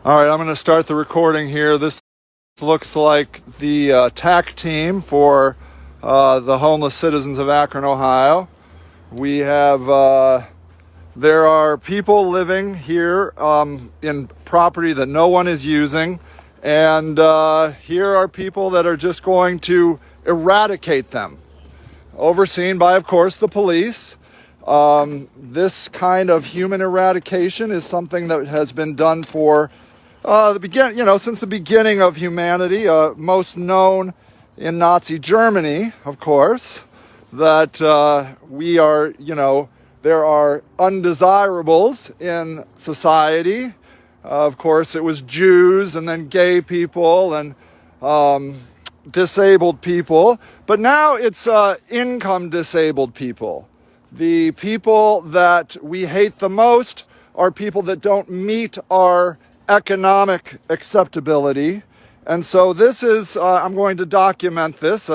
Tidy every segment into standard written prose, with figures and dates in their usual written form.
All right, I'm going to start the recording here. This looks like the TAC team for the homeless citizens of Akron, Ohio. We have, there are people living here in property that no one is using. And here are people that are just going to eradicate them, overseen by, of course, the police. This kind of human eradication is something that has been done for since the beginning of humanity, most known in Nazi Germany, of course, that there are undesirables in society. Of course, it was Jews and then gay people and disabled people. But now it's income disabled people. The people that we hate the most are people that don't meet our economic acceptability. And so this is, I'm going to document this.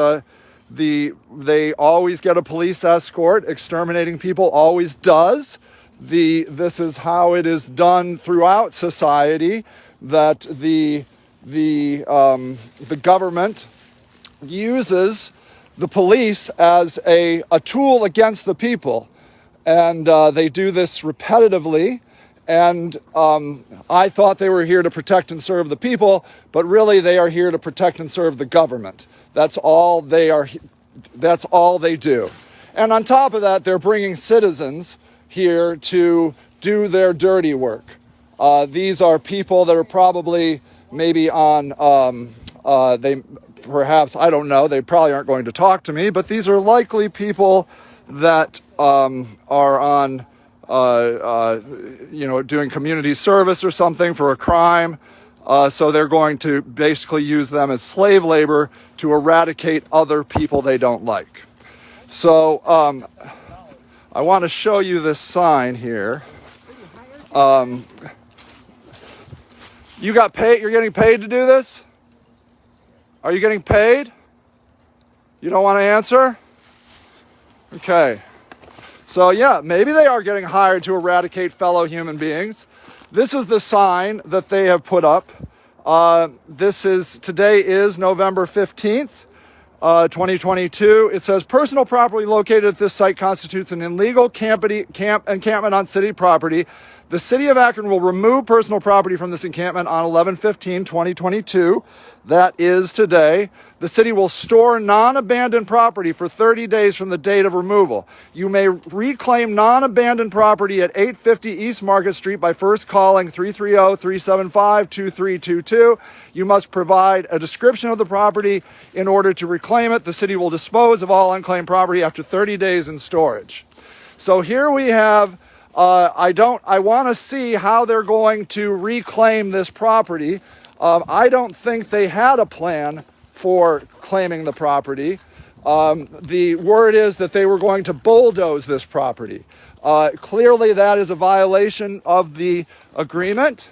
They always get a police escort. Exterminating people always does. This is how it is done throughout society, that the government uses the police as a tool against the people. And they do this repetitively. And I thought they were here to protect and serve the people, but really they are here to protect and serve the government. That's all they are. That's all they do. And on top of that, they're bringing citizens here to do their dirty work. These are people that are probably maybe on, I don't know, they probably aren't going to talk to me, but these are likely people that are on, doing community service or something for a crime. So they're going to basically use them as slave labor to eradicate other people they don't like. So I want to show you this sign here. You got paid? You're getting paid to do this? Are you getting paid? You don't want to answer? Okay. So yeah, maybe they are getting hired to eradicate fellow human beings. This is the sign that they have put up. Today is November 15th, 2022. It says, personal property located at this site constitutes an illegal encampment on city property. The city of Akron will remove personal property from this encampment on 11/15/2022. That is today. The city will store non-abandoned property for 30 days from the date of removal. You may reclaim non-abandoned property at 850 East Market Street by first calling 330-375-2322. You must provide a description of the property in order to reclaim it. The city will dispose of all unclaimed property after 30 days in storage. So here we have, I want to see how they're going to reclaim this property. I don't think they had a plan for claiming the property. The word is that they were going to bulldoze this property. Clearly that is a violation of the agreement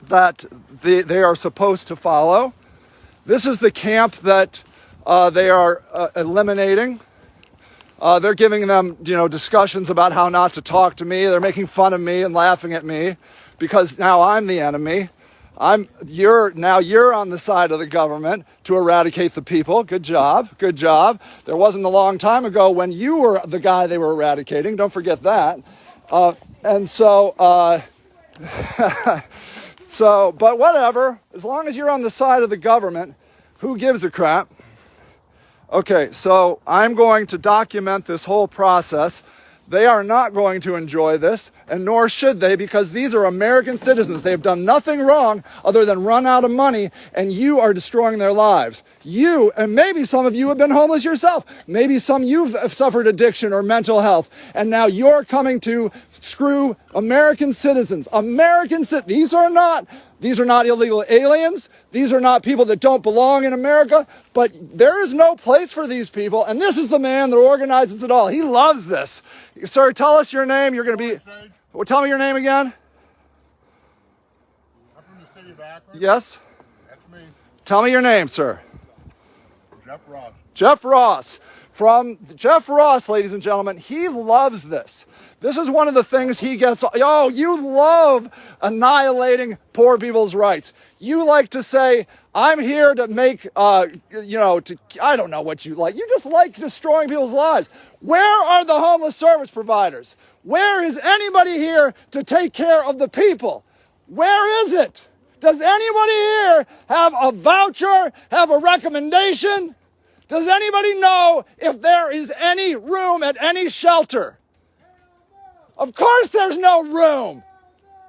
that they are supposed to follow. This is the camp that they are eliminating. They're giving them, discussions about how not to talk to me. They're making fun of me and laughing at me because now I'm the enemy. You're on the side of the government to eradicate the people. Good job. Good job. There wasn't a long time ago when you were the guy they were eradicating. Don't forget that. But whatever. As long as you're on the side of the government, who gives a crap? Okay, so I'm going to document this whole process. They are not going to enjoy this, and nor should they, because these are American citizens. They have done nothing wrong other than run out of money, and you are destroying their lives. You, and maybe some of you have been homeless yourself. Maybe some of you have suffered addiction or mental health, and now you're coming to screw American citizens. These are not illegal aliens. These are not people that don't belong in America, but there is no place for these people, and this is the man that organizes it all. He loves this. Sir, tell us your name. You're going to be... Well, tell me your name again. I'm from the city of Akron. Yes? That's me. Tell me your name, sir. Jeff Ross. From Jeff Ross, ladies and gentlemen, he loves this. This is one of the things he gets. Oh, you love annihilating poor people's rights. You like to say, I'm here to make, I don't know what you like. You just like destroying people's lives. Where are the homeless service providers? Where is anybody here to take care of the people? Where is it? Does anybody here have a voucher, have a recommendation? Does anybody know if there is any room at any shelter? Of course there's no room.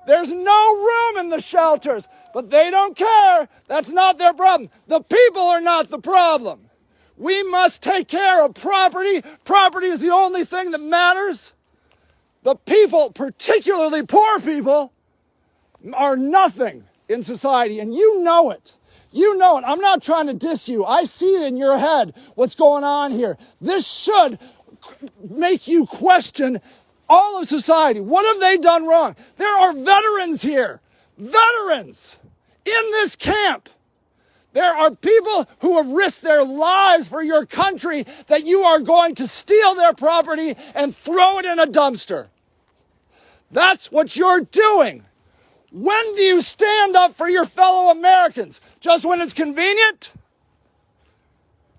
There's no room in the shelters, but they don't care. That's not their problem. The people are not the problem. We must take care of property. Property is the only thing that matters. The people, particularly poor people, are nothing in society, and you know it. You know it. I'm not trying to diss you. I see in your head what's going on here. This should make you question all of society. What have they done wrong? There are veterans here. Veterans in this camp. There are people who have risked their lives for your country that you are going to steal their property and throw it in a dumpster. That's what you're doing. When do you stand up for your fellow Americans? Just when it's convenient?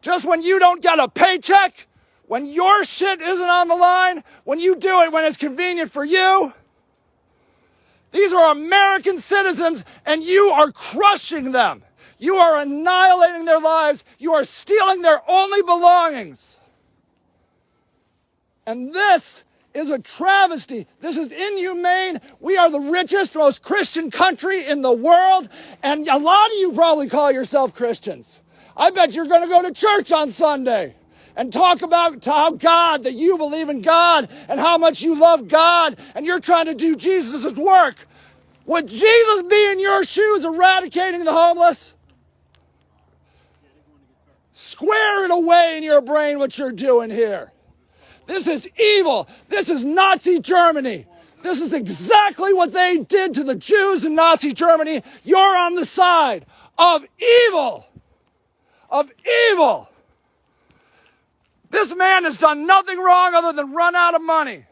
Just when you don't get a paycheck? When your shit isn't on the line? When you do it when it's convenient for you? These are American citizens, and you are crushing them. You are annihilating their lives. You are stealing their only belongings. And this is a travesty. This is inhumane. We are the richest, most Christian country in the world, and a lot of you probably call yourself Christians. I bet you're going to go to church on Sunday and talk about how God, that you believe in God and how much you love God, and you're trying to do Jesus' work. Would Jesus be in your shoes eradicating the homeless? Square it away in your brain what you're doing here. This is evil. This is Nazi Germany. This is exactly what they did to the Jews in Nazi Germany. You're on the side of evil. Of evil. This man has done nothing wrong other than run out of money.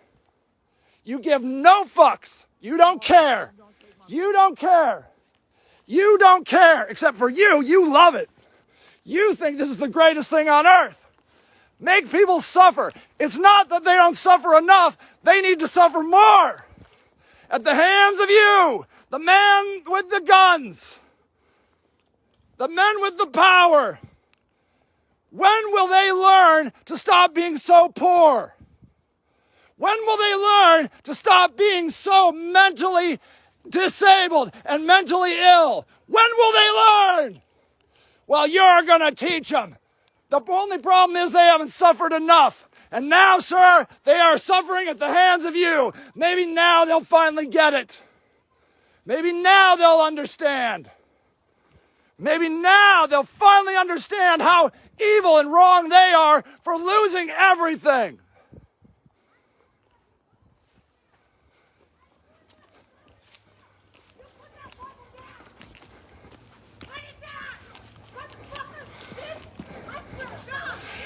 You give no fucks. You don't care. You don't care. You don't care. Except for you. You love it. You think this is the greatest thing on earth. Make people suffer. It's not that they don't suffer enough. They need to suffer more. At the hands of you, the men with the guns, the men with the power. When will they learn to stop being so poor? When will they learn to stop being so mentally disabled and mentally ill? When will they learn? Well, you're going to teach them. The only problem is they haven't suffered enough. And now, sir, they are suffering at the hands of you. Maybe now they'll finally get it. Maybe now they'll understand. Maybe now they'll finally understand how evil and wrong they are for losing everything.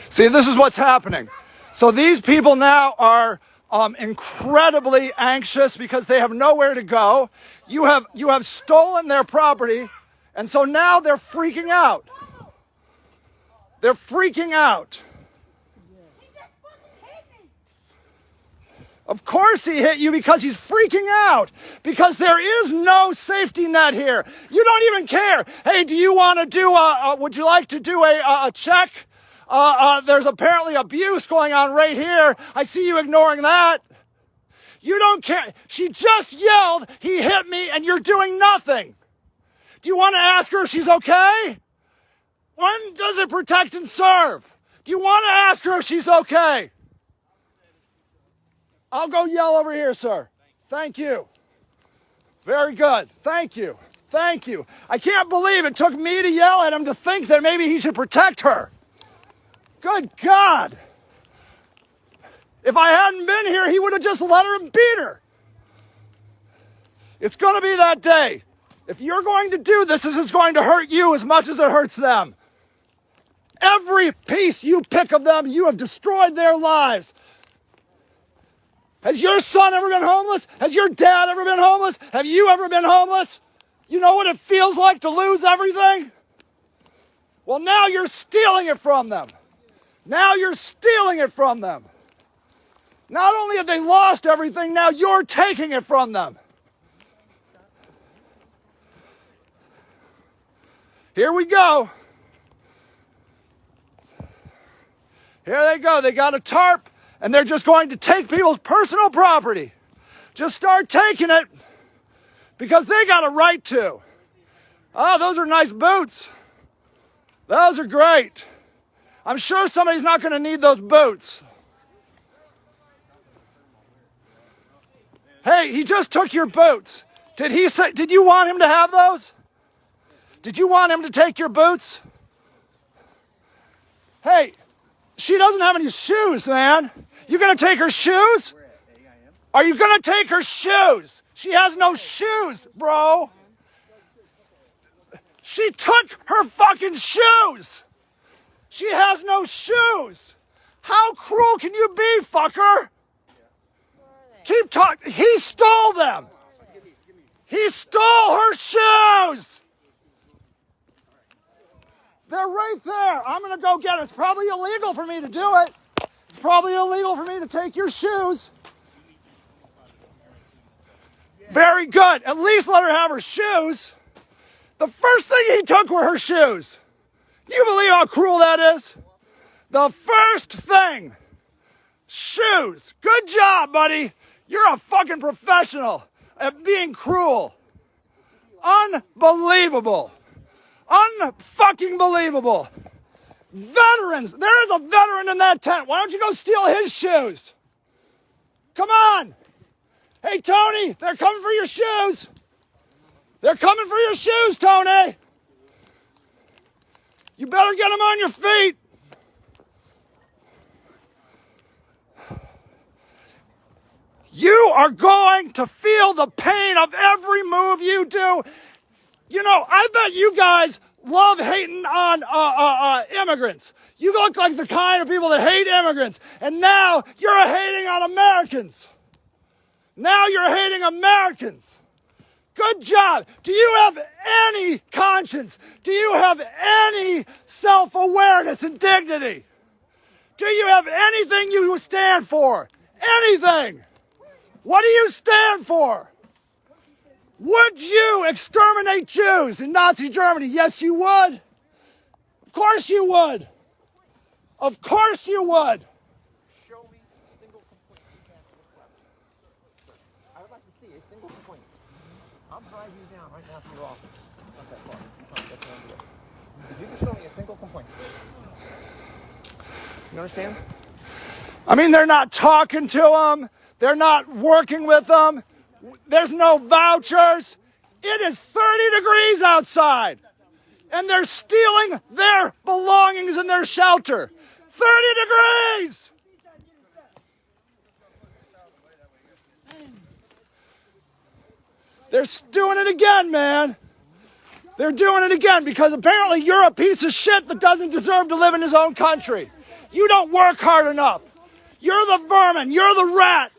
See, this is what's happening. So these people now are incredibly anxious because they have nowhere to go. You have stolen their property, and so now they're freaking out. They're freaking out. Of course he hit you because he's freaking out. Because there is no safety net here. You don't even care. Hey, do you want to do would you like to do a check? There's apparently abuse going on right here. I see you ignoring that. You don't care. She just yelled, he hit me, and you're doing nothing. Do you want to ask her if she's okay? When does it protect and serve? Do you want to ask her if she's okay? I'll go yell over here, sir. Thank you. Very good. Thank you. Thank you. I can't believe it took me to yell at him to think that maybe he should protect her. Good God. If I hadn't been here, he would have just let her and beat her. It's going to be that day. If you're going to do this, this is going to hurt you as much as it hurts them. every piece you pick of them, you have destroyed their lives. Has your son ever been homeless? Has your dad ever been homeless? Have you ever been homeless? You know what it feels like to lose everything? Well, now you're stealing it from them. Now you're stealing it from them. Not only have they lost everything, now you're taking it from them. Here we go. Here they go. They got a tarp, and they're just going to take people's personal property. Just start taking it because they got a right to. Oh, those are nice boots. Those are great. I'm sure somebody's not going to need those boots. Hey, he just took your boots. Did you want him to have those? Did you want him to take your boots? Hey, she doesn't have any shoes, man. You gonna take her shoes? Are you gonna take her shoes? She has no shoes, bro. She took her fucking shoes. She has no shoes. How cruel can you be, fucker? Keep talking. He stole them. He stole her shoes. They're right there. I'm going to go get it. It's probably illegal for me to do it. It's probably illegal for me to take your shoes. Very good. At least let her have her shoes. The first thing he took were her shoes. You believe how cruel that is? The first thing. Shoes. Good job, buddy. You're a fucking professional at being cruel. Unbelievable. Unfucking believable. Veterans. There is a veteran in that tent. Why don't you go steal his shoes? Come on. Hey, Tony, they're coming for your shoes. They're coming for your shoes, Tony. You better get them on your feet. You are going to feel the pain of every move you do. You know, I bet you guys love hating on immigrants. You look like the kind of people that hate immigrants. And now you're hating on Americans. Now you're hating Americans. Good job. Do you have any conscience? Do you have any self-awareness and dignity? Do you have anything you stand for? Anything? What do you stand for? Would you exterminate Jews in Nazi Germany? Yes, you would. Of course you would. Of course you would. Show me a single complaint you have with that. I would like to see a single complaint. I'll drive you down right now to your office. Not that far. That's what I'm doing. If you can show me a single complaint. You understand? I mean, they're not talking to them. They're not working with them. There's no vouchers. It is 30 degrees outside. And they're stealing their belongings in their shelter. 30 degrees! They're doing it again, man. They're doing it again because apparently you're a piece of shit that doesn't deserve to live in his own country. You don't work hard enough. You're the vermin. You're the rat.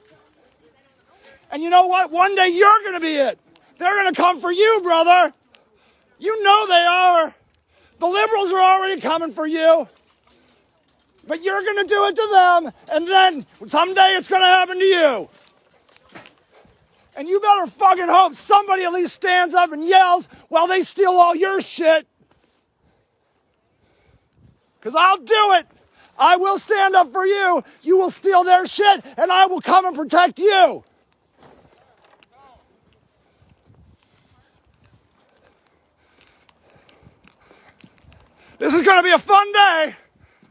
And you know what? One day you're going to be it. They're going to come for you, brother. You know they are. The liberals are already coming for you. But you're going to do it to them, and then someday it's going to happen to you. And you better fucking hope somebody at least stands up and yells while they steal all your shit. Because I'll do it. I will stand up for you. You will steal their shit, and I will come and protect you. This is going to be a fun day.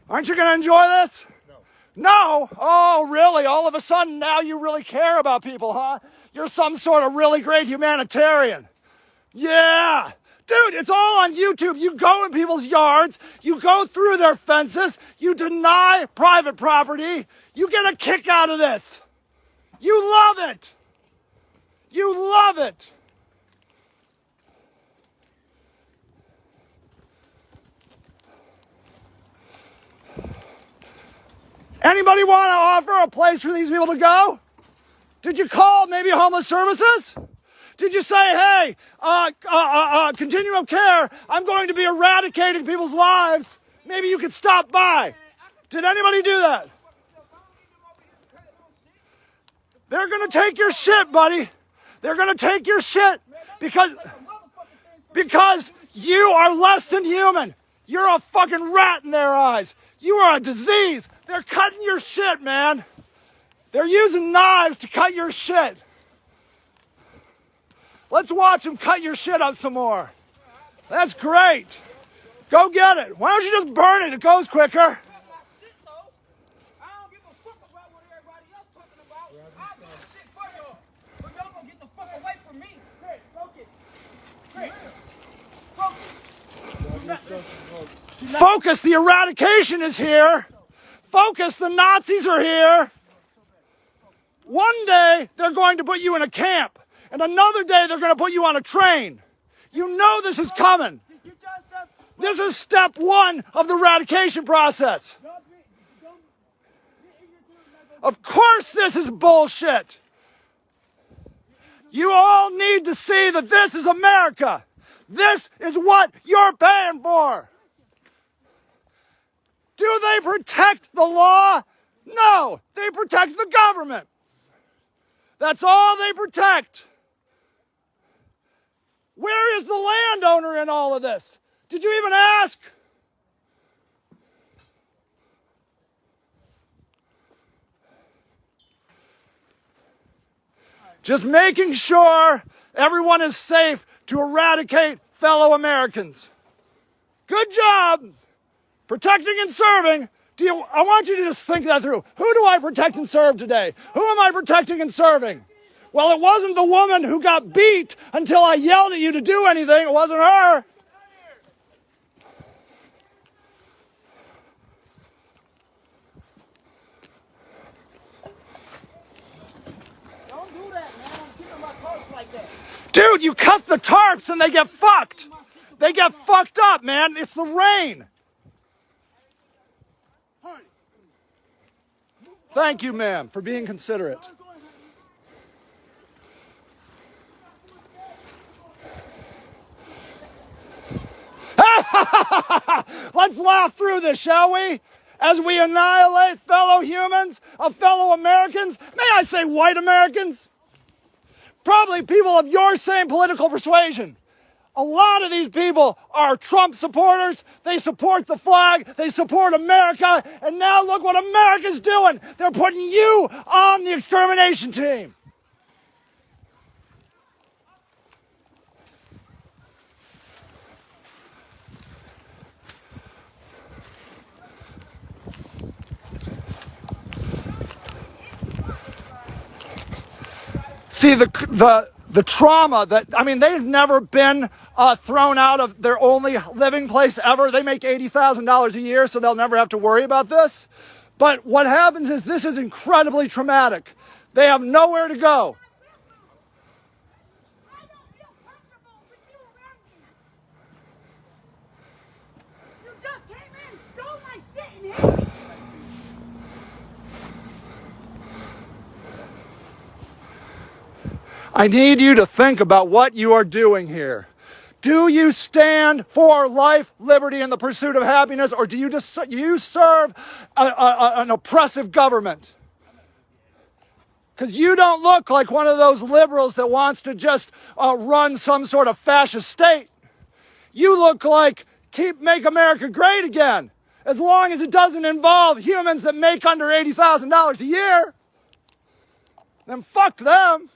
Aren't you going to enjoy this? No. No? Oh, really? All of a sudden now you really care about people, huh? You're some sort of really great humanitarian. Yeah. Dude, it's all on YouTube. You go in people's yards. You go through their fences. You deny private property. You get a kick out of this. You love it. You love it. Anybody want to offer a place for these people to go? Did you call maybe homeless services? Did you say, hey, continuum of care, I'm going to be eradicating people's lives. Maybe you could stop by. Did anybody do that? They're going to take your shit, buddy. They're going to take your shit because you are less than human. You're a fucking rat in their eyes. You are a disease. They're cutting your shit, man. They're using knives to cut your shit. Let's watch them cut your shit up some more. That's great. Go get it. Why don't you just burn it? It goes quicker. Focus, the eradication is here. Focus, the Nazis are here. One day, they're going to put you in a camp. And another day, they're going to put you on a train. You know this is coming. This is step one of the eradication process. Of course this is bullshit. You all need to see that this is America. This is what you're paying for. Do they protect the law? No, they protect the government. That's all they protect. Where is the landowner in all of this? Did you even ask? Just making sure everyone is safe to eradicate fellow Americans. Good job. Protecting and serving. I want you to just think that through. Who do I protect and serve today? Who am I protecting and serving? Well, it wasn't the woman who got beat until I yelled at you to do anything. It wasn't her. Don't do that, man. I'm keeping my tarps like that. Dude, you cut the tarps and they get fucked. They get fucked up, man. It's the rain. Thank you, ma'am, for being considerate. Let's laugh through this, shall we? As we annihilate fellow humans, fellow Americans, may I say white Americans? Probably people of your same political persuasion. A lot of these people are Trump supporters. They support the flag. They support America. And now look what America's doing. They're putting you on the extermination team. See, the trauma that, I mean, they've never been thrown out of their only living place ever. They make $80,000 a year, so they'll never have to worry about this. But what happens is this is incredibly traumatic. They have nowhere to go. I don't feel comfortable with you around me. You just came in, stole my shit, and hit me. I need you to think about what you are doing here. Do you stand for life, liberty, and the pursuit of happiness, or do you just serve an oppressive government? Because you don't look like one of those liberals that wants to just run some sort of fascist state. You look like make America great again, as long as it doesn't involve humans that make under $80,000 a year. Then fuck them.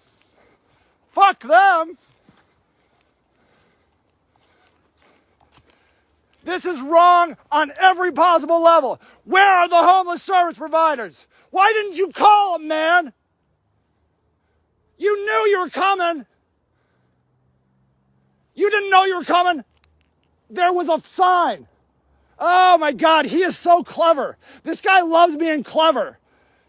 Fuck them. This is wrong on every possible level. Where are the homeless service providers? Why didn't you call them, man? You knew you were coming. You didn't know you were coming. There was a sign. Oh my God, he is so clever. This guy loves being clever.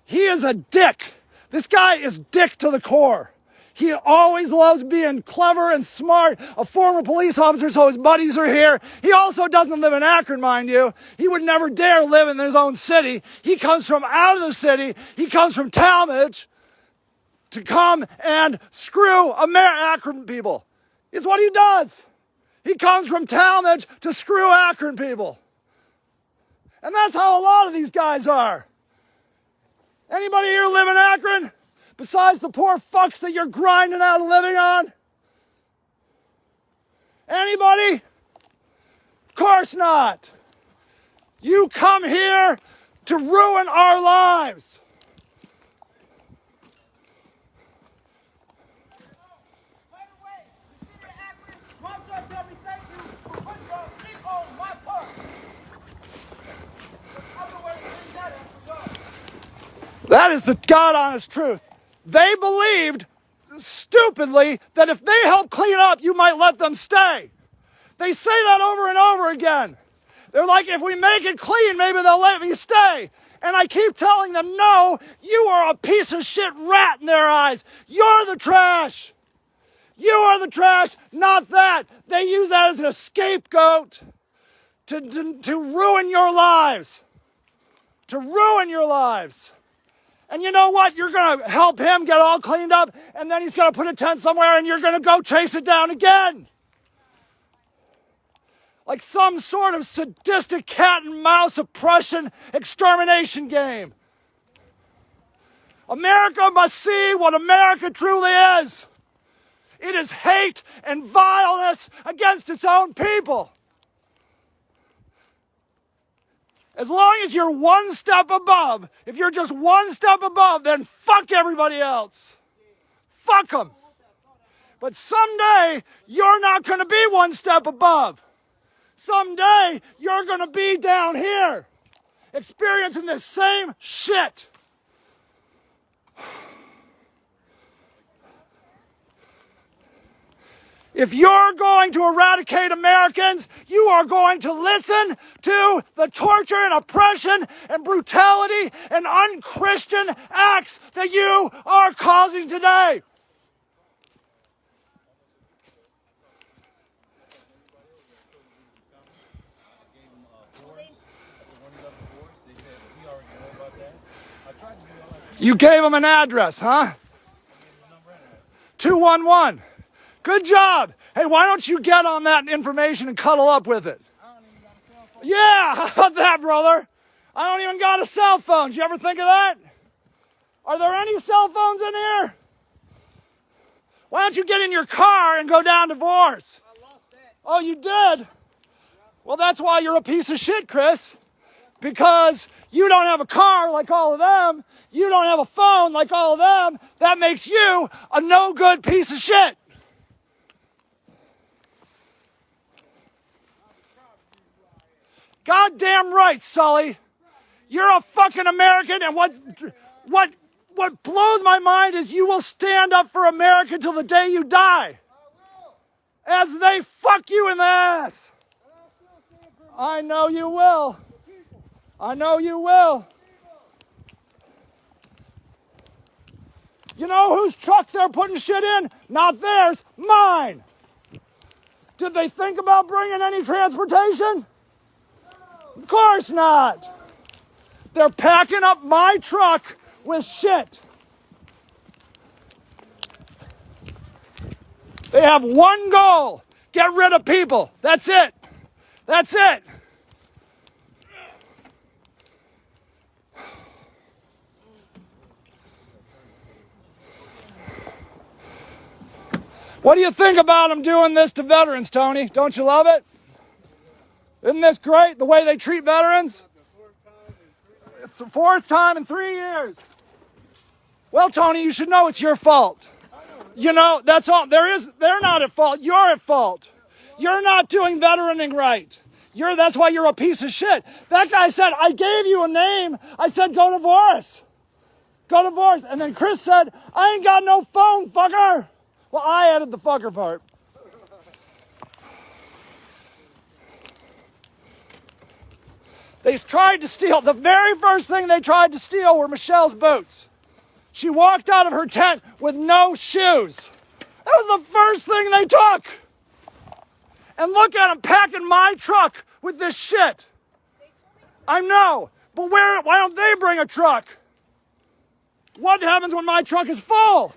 He is a dick. This guy is dick to the core. He always loves being clever and smart, a former police officer, so his buddies are here. He also doesn't live in Akron, mind you. He would never dare live in his own city. He comes from out of the city. He comes from Talmadge to come and screw Akron people. It's what he does. He comes from Talmadge to screw Akron people. And that's how a lot of these guys are. Anybody here live in Akron? Besides the poor fucks that you're grinding out a living on? Anybody? Of course not. You come here to ruin our lives. By the way, the city of Akron, my son tell me thank you for putting your seat on my car. Otherwise, you got it for God. That is the God honest truth. They believed, stupidly, that if they help clean up, you might let them stay. They say that over and over again. They're like, if we make it clean, maybe they'll let me stay. And I keep telling them, no, you are a piece of shit rat in their eyes. You're the trash. You are the trash, not that. They use that as a scapegoat to ruin your lives. To ruin your lives. And you know what? You're going to help him get all cleaned up, and then he's going to put a tent somewhere, and you're going to go chase it down again. Like some sort of sadistic cat and mouse oppression extermination game. America must see what America truly is. It is hate and vileness against its own people. As long as you're one step above, if you're just one step above, then fuck everybody else. Fuck them. But someday, you're not going to be one step above. Someday, you're going to be down here, experiencing the same shit. If you're going to eradicate Americans, you are going to listen to the torture and oppression and brutality and unchristian acts that you are causing today. You gave them an address, huh? 211. Good job. Hey, why don't you get on that information and cuddle up with it? Yeah, how about that, brother? I don't even got a cell phone. Did you ever think of that? Are there any cell phones in here? Why don't you get in your car and go down to Divorce? I lost that. Oh, you did? Well, that's why you're a piece of shit, Chris. Because you don't have a car like all of them. You don't have a phone like all of them. That makes you a no good piece of shit. Goddamn right, Sully. You're a fucking American, and what blows my mind is you will stand up for America till the day you die. As they fuck you in the ass. I know you will. I know you will. You know whose truck they're putting shit in? Not theirs, mine. Did they think about bringing any transportation? Of course not. They're packing up my truck with shit. They have one goal. Get rid of people. That's it. That's it. What do you think about them doing this to veterans, Tony? Don't you love it? Isn't this great, the way they treat veterans? It's the fourth time in 3 years. Well, Tony, you should know it's your fault. You know, that's all. They're not at fault. You're at fault. You're not doing veteraning right. That's why you're a piece of shit. That guy said, I gave you a name. I said, go to Divorce. Go to Divorce. And then Chris said, I ain't got no phone, fucker. Well, I added the fucker part. They tried to steal. The very first thing they tried to steal were Michelle's boots. She walked out of her tent with no shoes. That was the first thing they took. And look at them packing my truck with this shit. I know, but why don't they bring a truck? What happens when my truck is full?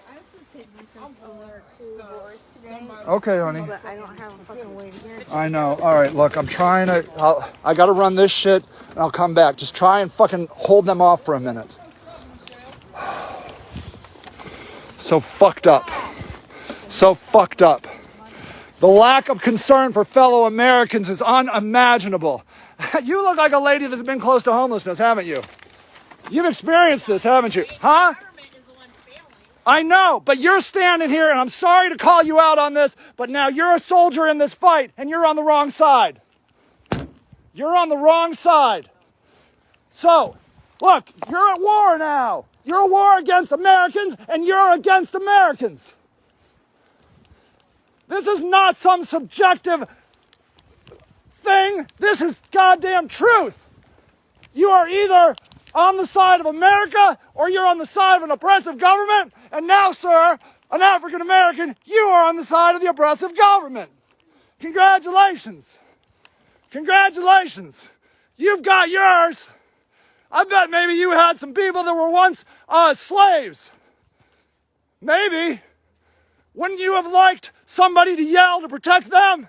I was supposed to take myself over to Boris today, Okay, honey. but I don't have a fucking way to get it. I know. All right, look, I'm trying to, I got to run this shit and I'll come back. Just try and fucking hold them off for a minute. So fucked up. So fucked up. The lack of concern for fellow Americans is unimaginable. You look like a lady that's been close to homelessness, haven't you? You've experienced this, haven't you? Huh? I know, but you're standing here, and I'm sorry to call you out on this, but now you're a soldier in this fight, and you're on the wrong side. You're on the wrong side. So, look, you're at war now. You're at war against Americans, and you're against Americans. This is not some subjective thing. This is goddamn truth. You are either on the side of America or you're on the side of an oppressive government. And now, sir, an African American, you are on the side of the oppressive government. Congratulations. Congratulations. You've got yours. I bet maybe you had some people that were once slaves. Maybe. Wouldn't you have liked somebody to yell to protect them?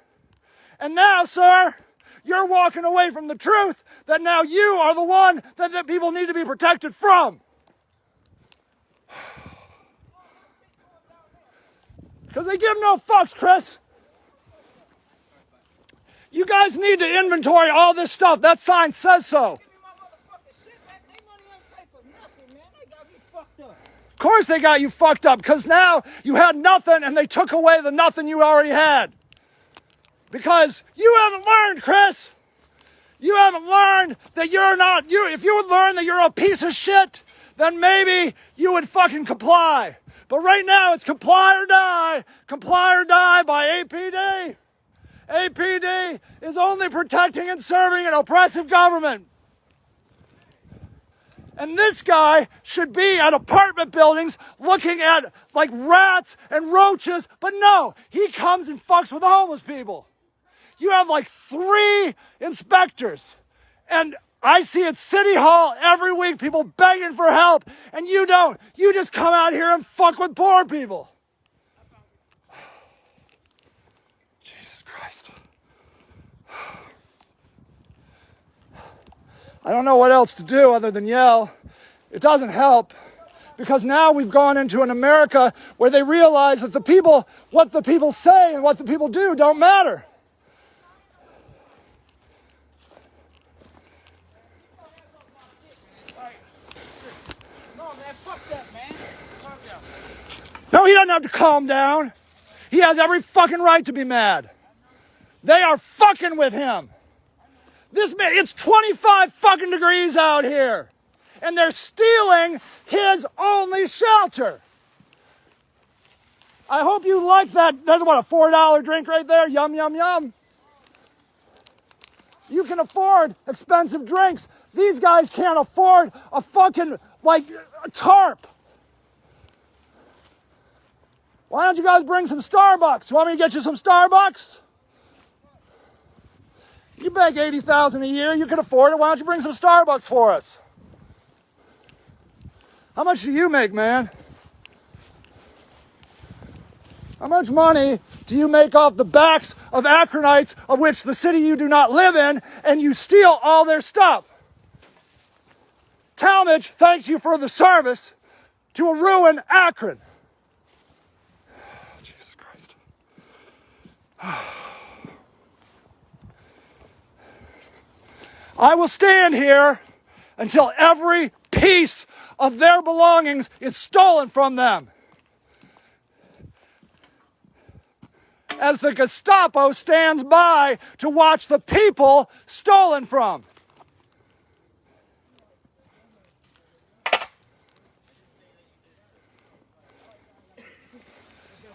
And now, sir, you're walking away from the truth that now you are the one that people need to be protected from. Because they give no fucks, Chris. You guys need to inventory all this stuff. That sign says so. Give me my motherfucking shit back. They money ain't pay for nothing, man. They got me fucked up. Of course they got you fucked up, because now you had nothing and they took away the nothing you already had. Because you haven't learned, Chris. You haven't learned that you're not, if you would learn that you're a piece of shit, then maybe you would fucking comply. But right now it's comply or die by APD. APD is only protecting and serving an oppressive government. And this guy should be at apartment buildings looking at like rats and roaches, but no, he comes and fucks with the homeless people. You have like 3 inspectors, and I see at City Hall every week people begging for help, and you don't. You just come out here and fuck with poor people. Jesus Christ. I don't know what else to do other than yell. It doesn't help, because now we've gone into an America where they realize that what the people say and what the people do don't matter. No, man, fuck that, man. Calm down. No, he doesn't have to calm down. He has every fucking right to be mad. They are fucking with him. This man, it's 25 fucking degrees out here. And they're stealing his only shelter. I hope you like that. That's what, a $4 drink right there? Yum, yum, yum. You can afford expensive drinks. These guys can't afford a fucking, like, a tarp. Why don't you guys bring some Starbucks? You want me to get you some Starbucks? You make $80,000 a year. You can afford it. Why don't you bring some Starbucks for us? How much do you make, man? How much money do you make off the backs of Akronites, of which the city you do not live in, and you steal all their stuff? Talmadge thanks you for the service to a ruined Akron. Jesus Christ. I will stand here until every piece of their belongings is stolen from them. As the Gestapo stands by to watch the people stolen from.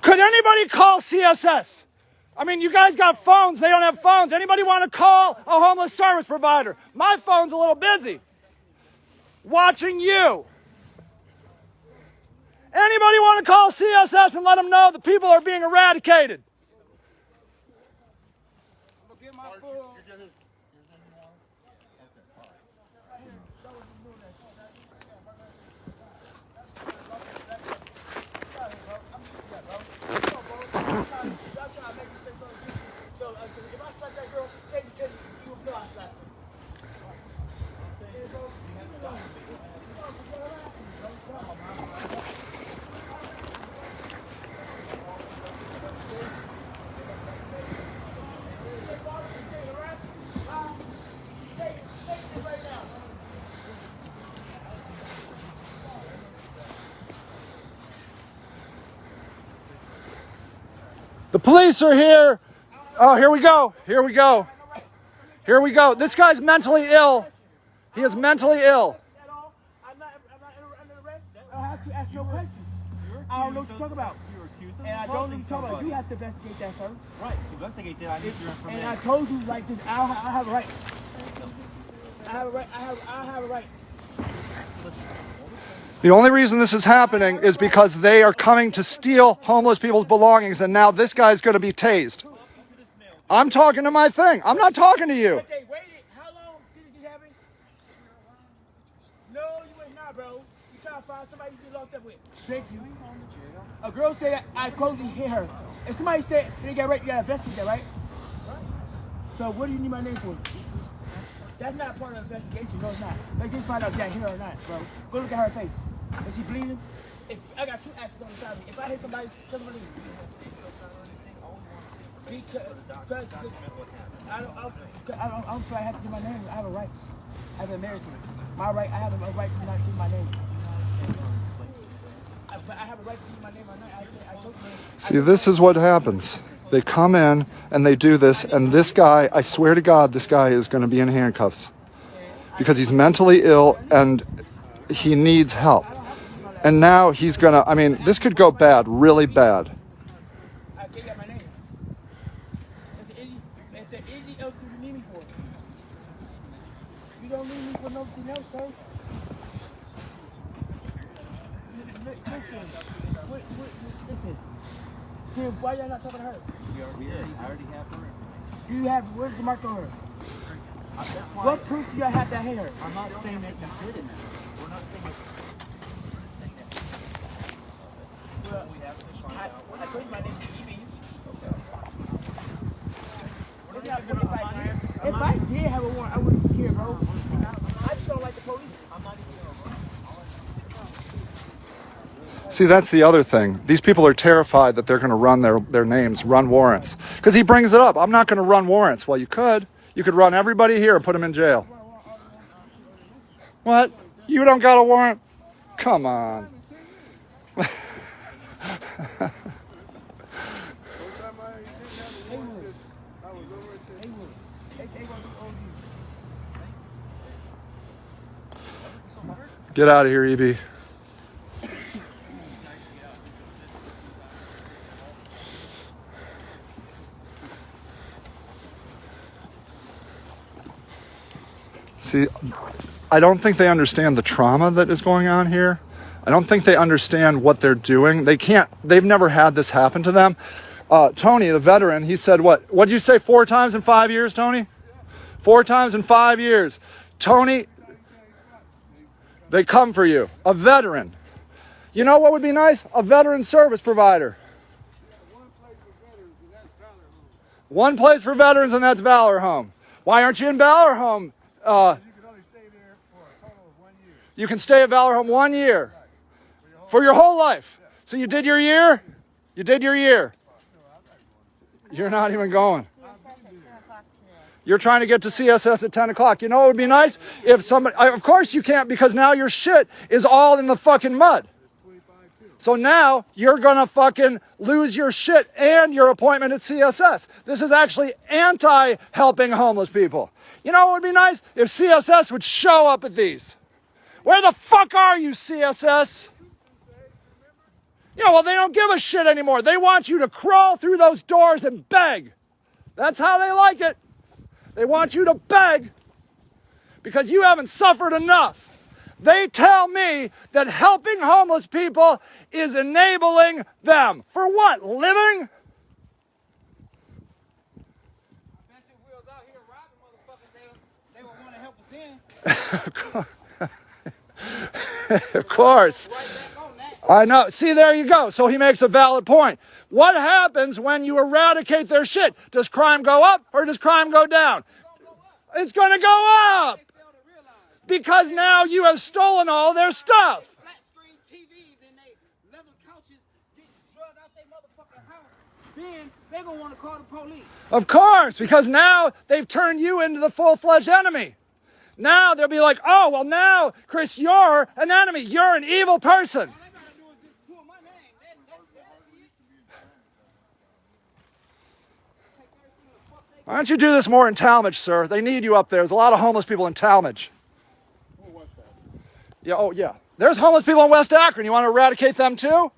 Could anybody call CSS? I mean, you guys got phones. They don't have phones. Anybody want to call a homeless service provider? My phone's a little busy. Watching you. Anybody want to call CSS and let them know the people are being eradicated? I'm gonna get my full. The police are here. Oh, here we go. Here we go. Here we go. This guy's mentally ill. He is mentally ill. I'm not under arrest. I have to ask no questions. I don't know what you're talking about. And I don't know what you're talking about. You have to investigate that, sir. Right, to investigate that, I need your information. And I told you like this. I have a right. I have a right. I have a right. The only reason this is happening is because they are coming to steal homeless people's belongings, and now this guy's going to be tased. I'm talking to my thing. I'm not talking to you. But they waited. How long did this happen? No, you ain't not, bro. You trying to find somebody you get locked up with. Thank you. A girl said that I closely hit her. If somebody said they got raped, you gotta investigate that, right? So what do you need my name for? That's not part of the investigation. No, it's not. Let's just find out if that hit her or not, bro. Go look at her face. Is she bleeding? If I got two actors on the side of me. If I hit somebody, tell them to leave. Because I don't feel I have to get my name. I have a right. As an American, my right. I have a right to not get my name. But I have a right to get my name. I told you. See, this is what happens. They come in and they do this, and this guy, I swear to God, this guy is going to be in handcuffs because he's mentally ill and he needs help. And now he's going to, I mean, this could go bad, really bad. I can't get my name. If there anything else you need me for, you don't need me for nothing else, sir. Listen. Then why y'all not talking to her? I already have her. Do you have, where's the mark on her? What proof do y'all have that hit her? I'm not saying that you did it. We're not saying Well, I told you my name is Evie. If I did have a warrant, I wouldn't care, bro. I just don't like the police. I'm not even See, that's the other thing. These people are terrified that they're going to run their names, run warrants. Because he brings it up. I'm not going to run warrants. Well, you could. You could run everybody here and put them in jail. What? You don't got a warrant? Come on. Get out of here, EB. See, I don't think they understand the trauma that is going on here. I don't think they understand what they're doing. They've never had this happen to them. Tony, the veteran, he said, what'd you say, 4 times in 5 years, Tony? 4 times in 5 years. Tony, they come for you. A veteran. You know what would be nice? A veteran service provider. One place for veterans, and that's Valor Home. Why aren't you in Valor Home? You can only stay there for a total of 1 year. You can stay at Valor Home 1 year. For your whole life. So you did your year? You did your year. You're not even going. You're trying to get to CSS at 10 o'clock. You know it would be nice if somebody, of course you can't, because now your shit is all in the fucking mud. So now you're going to fucking lose your shit and your appointment at CSS. This is actually anti-helping homeless people. You know what would be nice? If CSS would show up at these. Where the fuck are you, CSS? Yeah, well, they don't give a shit anymore. They want you to crawl through those doors and beg. That's how they like it. They want you to beg because you haven't suffered enough. They tell me that helping homeless people is enabling them. For what? Living? I bet you if we was out here robbing motherfuckers, they would want to help us then. Of course. Right back on that. I know. See, there you go. So he makes a valid point. What happens when you eradicate their shit? Does crime go up or does crime go down? It's going to go up. They fail to realize. Because now you have stolen all their stuff. Flat screen TVs and they leather couches getting drugged out their motherfucking house. Then they gonna want to call the police. Of course, because now they've turned you into the full-fledged enemy. Now they'll be like, oh, well now, Chris, you're an enemy. You're an evil person. All they gotta do is just pull my name. That's it. Why don't you do this more in Talmadge, sir? They need you up there. There's a lot of homeless people in Talmadge. Yeah, oh yeah. There's homeless people in West Akron. You want to eradicate them too?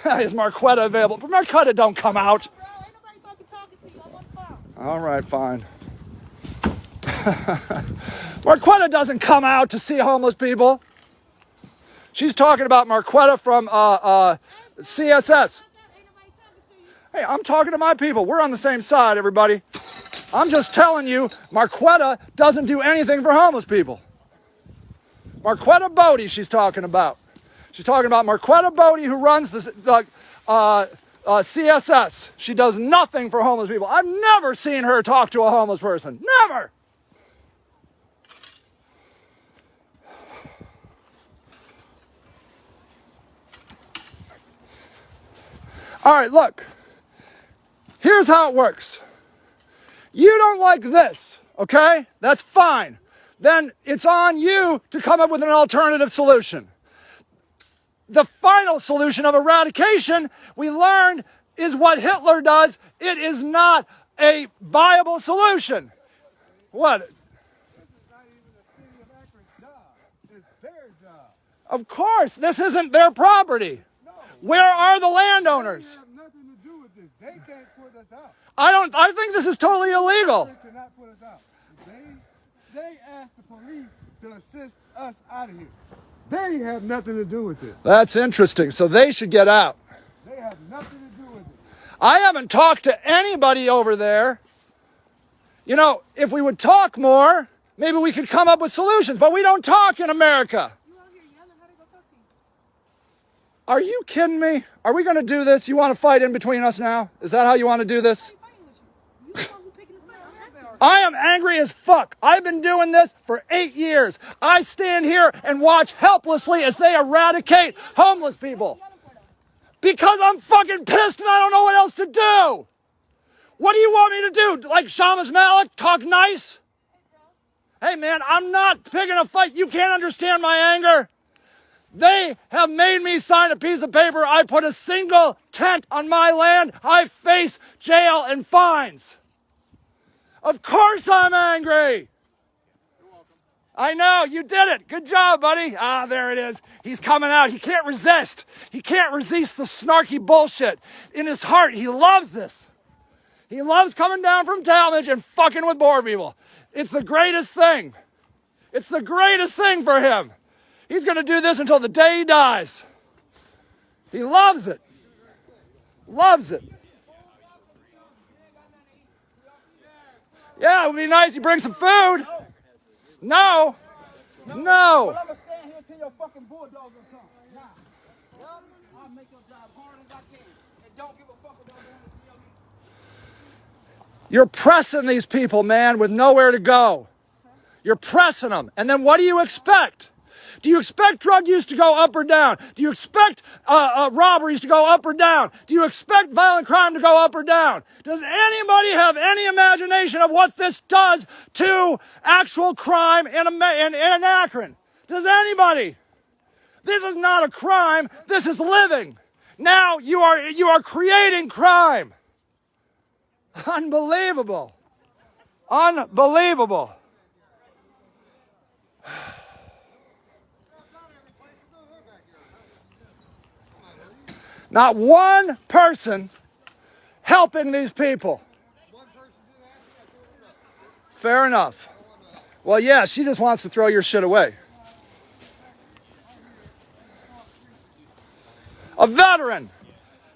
Is Marquetta available? But Marquetta don't come out. Bro, ain't nobody fucking talking to you. I'm on the phone. All right, fine. Marquetta doesn't come out to see homeless people. She's talking about Marquetta from CSS. Ain't nobody talking to you. Hey, I'm talking to my people. We're on the same side, everybody. I'm just telling you, Marquetta doesn't do anything for homeless people. Marquetta Bodie, she's talking about. She's talking about Marquetta Bodie, who runs the CSS. She does nothing for homeless people. I've never seen her talk to a homeless person. Never. All right, look. Here's how it works. You don't like this, okay? That's fine. Then it's on you to come up with an alternative solution. The final solution of eradication, we learned, is what Hitler does. It is not a viable solution. What? This is not even the city of Akron's job. It's their job. Of course, this isn't their property. No. Where are the They landowners? have nothing to do with this. They can't put us out. I think this is totally illegal. They cannot put us out. They asked the police to assist us out of here. They have nothing to do with this. That's interesting. So they should get out. They have nothing to do with it. I haven't talked to anybody over there. You know, if we would talk more, maybe we could come up with solutions, but we don't talk in America. You out here yelling. How they gonna talk to you? Are you kidding me? Are we going to do this? You want to fight in between us now? Is that how you want to do this? I ain't fighting with you. You the one who picking the fight. I'm asking. I am angry as fuck. I've been doing this for 8 years. I stand here and watch helplessly as they eradicate homeless people. Yelling for them. Because I'm fucking pissed and I don't know what else to do. What do you want me to do? Like Shamus Malik, talk nice? Hey man, I'm not picking a fight. You can't understand my anger. They have made me sign a piece of paper. I put a single tent on my land. I face jail and fines. Of course I'm angry. I know, you did it. Good job, buddy. Ah, there it is. He's coming out. He can't resist. He can't resist the snarky bullshit. In his heart, he loves this. He loves coming down from Talmadge and fucking with poor people. It's the greatest thing. It's the greatest thing for him. He's going to do this until the day he dies. He loves it. Loves it. Yeah, it would be nice you bring some food. No. No. Well, I'm gonna stand here till your fucking bulldogs will come. Nah. I'll make your job hard as I can. And don't give a fuck about that. You're pressing these people, man, with nowhere to go. You're pressing them. And then what do you expect? Do you expect drug use to go up or down? Do you expect robberies to go up or down? Do you expect violent crime to go up or down? Does anybody have any imagination of what this does to actual crime in Akron? Does anybody? This is not a crime. This is living. Now you are creating crime. Unbelievable. Unbelievable. Not one person helping these people. Fair enough. Well, yeah, she just wants to throw your shit away. A veteran.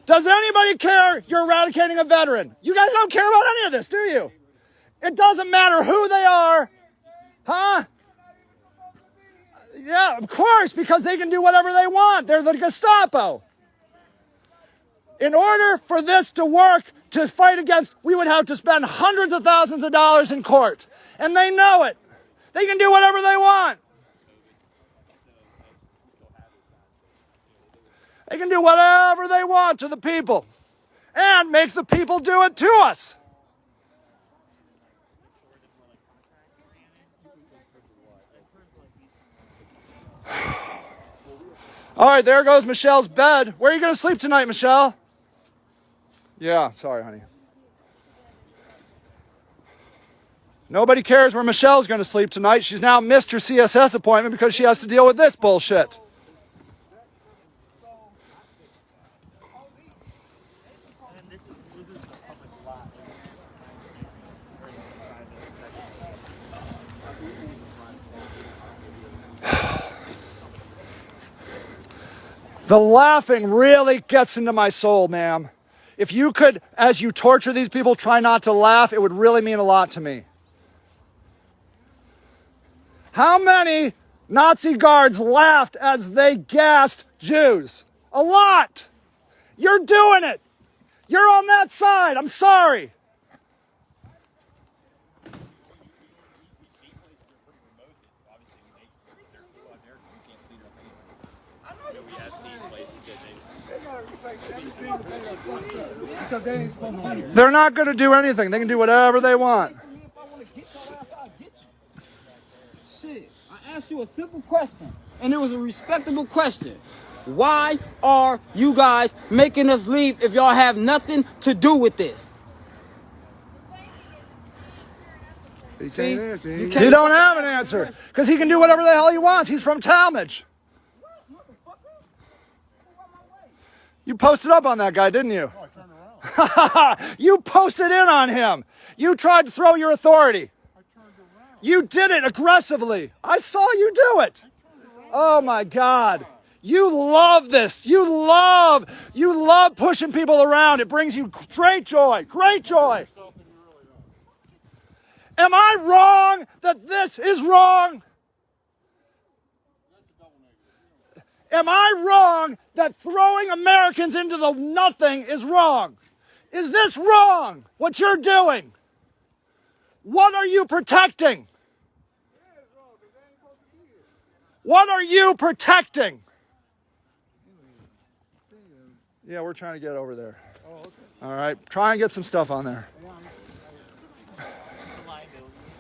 Does anybody care you're eradicating a veteran? You guys don't care about any of this, do you? It doesn't matter who they are. Huh? Yeah, of course, because they can do whatever they want. They're the Gestapo. In order for this to work, to fight against, we would have to spend hundreds of thousands of dollars in court. And they know it. They can do whatever they want. They can do whatever they want to the people. And make the people do it to us. All right, there goes Michelle's bed. Where are you going to sleep tonight, Michelle? Yeah, sorry, honey. Nobody cares where Michelle's going to sleep tonight. She's now missed her CSS appointment because she has to deal with this bullshit. The laughing really gets into my soul, ma'am. If you could, as you torture these people, try not to laugh, it would really mean a lot to me. How many Nazi guards laughed as they gassed Jews? A lot. You're doing it. You're on that side. I'm sorry. They're not going to do anything. They can do whatever they want. Shit, I asked you a simple question, and it was a respectable question. Why are you guys making us leave if y'all have nothing to do with this? See, He don't have an answer because he can do whatever the hell he wants. He's from Talmadge. You posted up on that guy, didn't you? Oh, I turned around. You posted in on him. You tried to throw your authority. I turned around. You did it aggressively. I saw you do it. Oh my God. You love this. You love pushing people around. It brings you great joy. Great joy. Am I wrong that this is wrong? Am I wrong that throwing Americans into the nothing is wrong? Is this wrong, what you're doing? What are you protecting? What are you protecting? Yeah, we're trying to get over there. All right, try and get some stuff on there.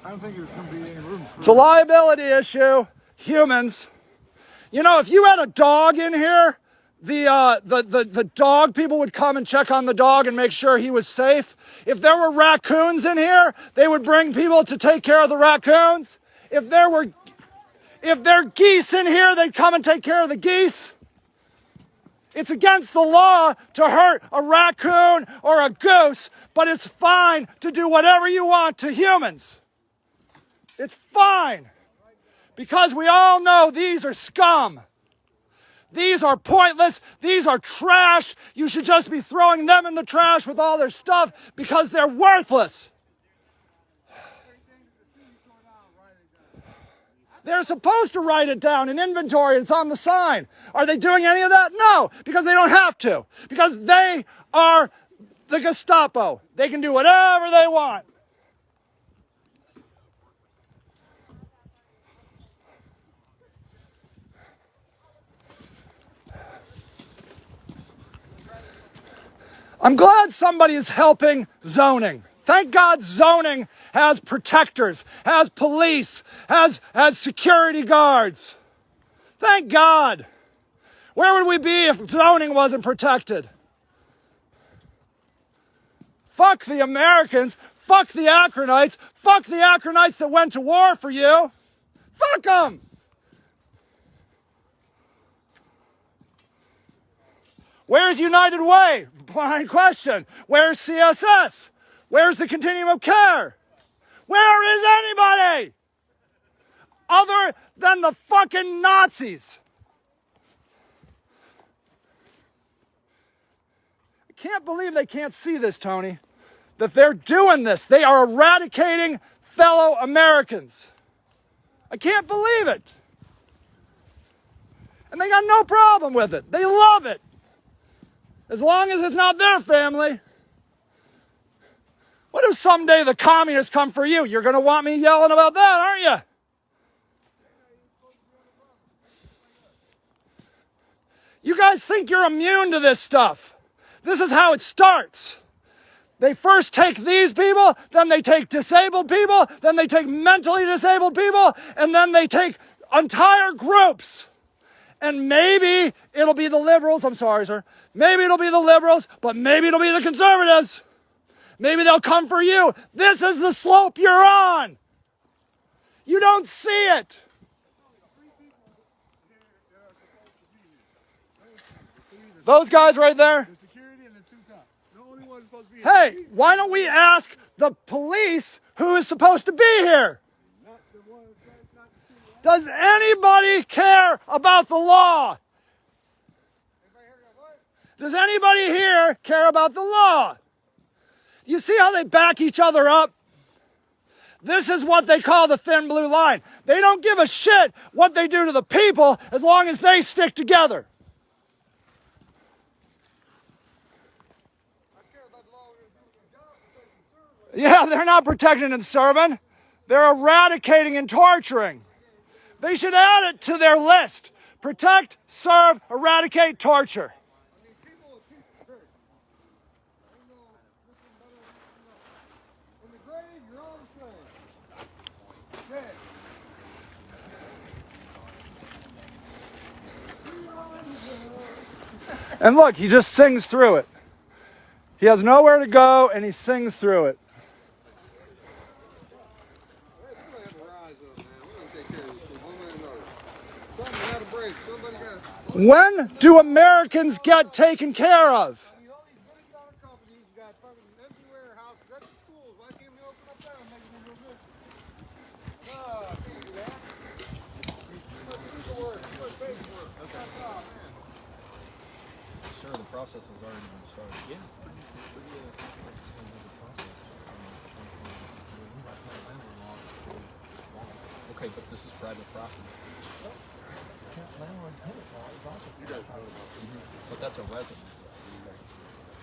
I don't think there's going to be any room for It's a liability issue. Humans. You know, if you had a dog in here, the dog people would come and check on the dog and make sure he was safe. If there were raccoons in here, they would bring people to take care of the raccoons. If there are geese in here, they'd come and take care of the geese. It's against the law to hurt a raccoon or a goose, but it's fine to do whatever you want to humans. It's fine. Because we all know these are scum. These are pointless. These are trash. You should just be throwing them in the trash with all their stuff because they're worthless. They're supposed to write it down in inventory. It's on the sign. Are they doing any of that? No, because they don't have to. Because they are the Gestapo. They can do whatever they want. I'm glad somebody is helping zoning. Thank God zoning has protectors, has police, has security guards. Thank God. Where would we be if zoning wasn't protected? Fuck the Americans. Fuck the Akronites. Fuck the Akronites that went to war for you. Fuck them. Where's United Way? Fine question. Where's CSS? Where's the continuum of care? Where is anybody? Other than the fucking Nazis. I can't believe they can't see this, Tony. That they're doing this. They are eradicating fellow Americans. I can't believe it. And they got no problem with it. They love it. As long as it's not their family. What if someday the communists come for you? You're going to want me yelling about that, aren't you? You guys think you're immune to this stuff. This is how it starts. They first take these people, then they take disabled people, then they take mentally disabled people, and then they take entire groups. And maybe it'll be the liberals, I'm sorry, sir. Maybe it'll be the liberals, but maybe it'll be the conservatives. Maybe they'll come for you. This is the slope you're on. You don't see it. Those guys right there. The security and the two cops. The only one that's supposed to be here. Hey, why don't we ask the police who is supposed to be here? Not the one that's not the security. Does anybody care about the law? Does anybody here care about the law? You see how they back each other up? This is what they call the thin blue line. They don't give a shit what they do to the people as long as they stick together. Yeah, they're not protecting and serving. They're eradicating and torturing. They should add it to their list. Protect, serve, eradicate, torture. In the grave, you're all the same. And look, he just sings through it. He has nowhere to go, and he sings through it. When do Americans get taken care of? Sir, the process has already been started. Yeah. Okay, but this is private property. But that's a residence.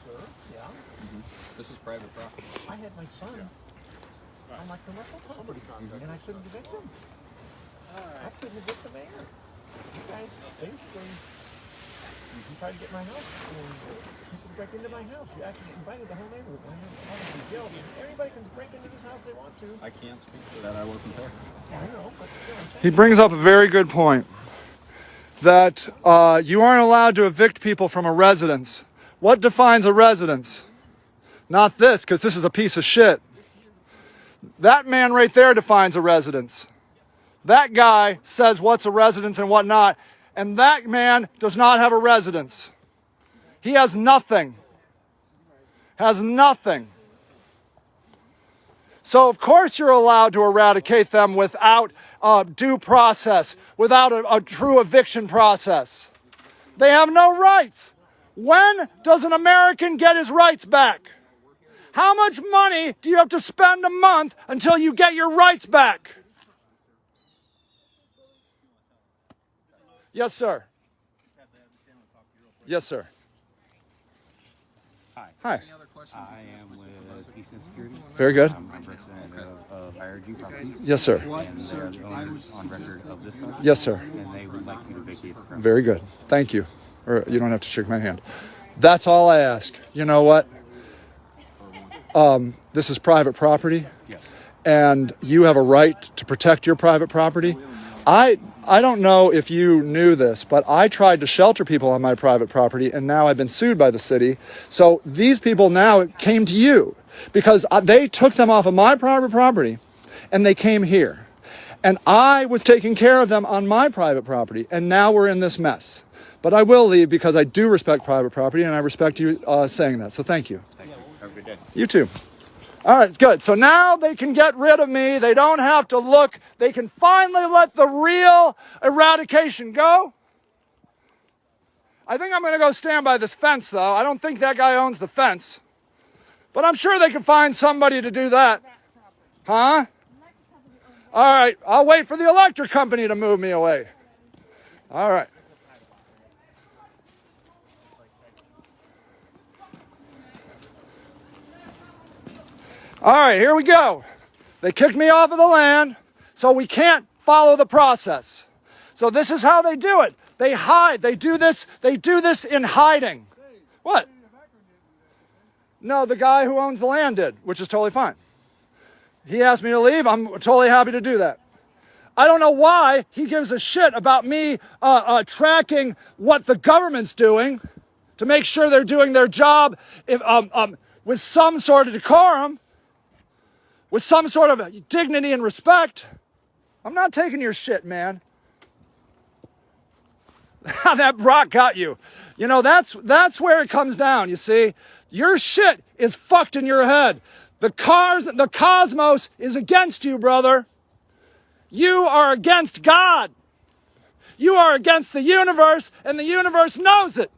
Sure, yeah. This is private property. I had my son on my commercial property, and I couldn't evict him. I couldn't evict the mayor. You guys basically tried to get my house, and people break into my house. You actually invited the whole neighborhood. Everybody can break into this house they want to. I can't speak for that. I wasn't there. I know, but still, I'm saying. He brings up a very good point. That you aren't allowed to evict people from a residence. What defines a residence? Not this, because this is a piece of shit. That man right there defines a residence. That guy says what's a residence and what not, and that man does not have a residence. He has nothing. Has nothing. So of course you're allowed to eradicate them without due process, without a true eviction process. They have no rights. When does an American get his rights back? How much money do you have to spend a month until you get your rights back? Yes, sir. Yes, sir. Hi. Hi. Any other questions? I am with Eastern Security. Very good. I'm representative of IRG Properties. Yes, sir. And they are the owners on record of this property. Yes, sir. And they would like me to vacate the premises. Very good. Thank you. Or you don't have to shake my hand. That's all I ask. You know what? This is private property. Yes. And you have a right to protect your private property. I don't know if you knew this, but I tried to shelter people on my private property, and now I've been sued by the city. So these people now came to you because they took them off of my private property, and they came here. And I was taking care of them on my private property, and now we're in this mess. But I will leave because I do respect private property, and I respect you saying that. So thank you. Have a good day. You too. All right, good. So now they can get rid of me. They don't have to look. They can finally let the real eradication go. I think I'm going to go stand by this fence, though. I don't think that guy owns the fence. But I'm sure they can find somebody to do that. Huh? All right, I'll wait for the electric company to move me away. All right. All right, here we go. They kicked me off of the land, so we can't follow the process. So this is how they do it. They hide. They do this in hiding. What? No, the guy who owns the land did, which is totally fine. He asked me to leave. I'm totally happy to do that. I don't know why he gives a shit about me tracking what the government's doing to make sure they're doing their job with some sort of decorum. With some sort of dignity and respect. I'm not taking your shit, man. That rock got you. You know, that's where it comes down, you see. Your shit is fucked in your head. The cosmos is against you, brother. You are against God. You are against the universe, and the universe knows it.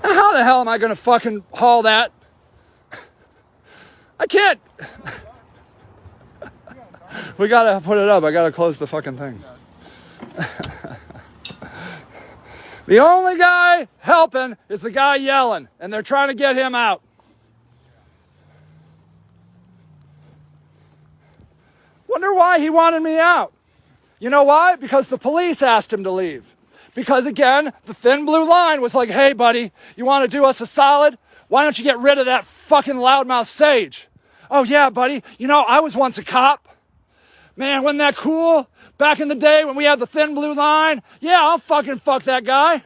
How the hell am I going to fucking haul that? I can't. We got to put it up. I got to close the fucking thing. The only guy helping is the guy yelling, and they're trying to get him out. Wonder why he wanted me out. You know why? Because the police asked him to leave. Because again, the thin blue line was like, hey buddy, you want to do us a solid? Why don't you get rid of that fucking loudmouth Sage? Oh yeah, buddy, you know, I was once a cop. Man, wasn't that cool? Back in the day when we had the thin blue line? Yeah, I'll fucking fuck that guy.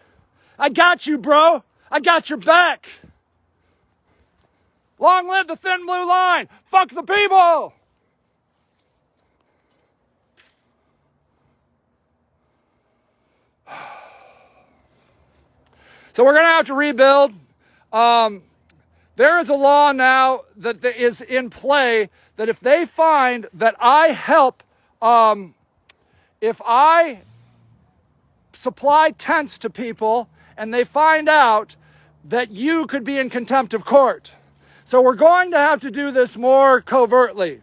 I got you, bro. I got your back. Long live the thin blue line. Fuck the people. So we're going to have to rebuild. There is a law now that is in play that if they find that I help, if I supply tents to people and they find out that you could be in contempt of court. So we're going to have to do this more covertly.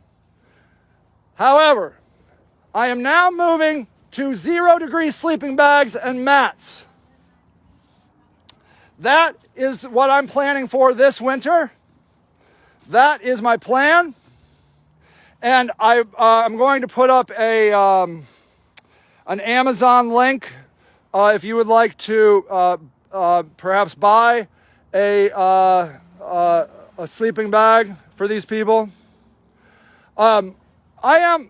However, I am now moving to 0-degree sleeping bags and mats. That is what I'm planning for this winter. That is my plan. And I'm going to put up an Amazon link if you would like to perhaps buy a sleeping bag for these people. I'm a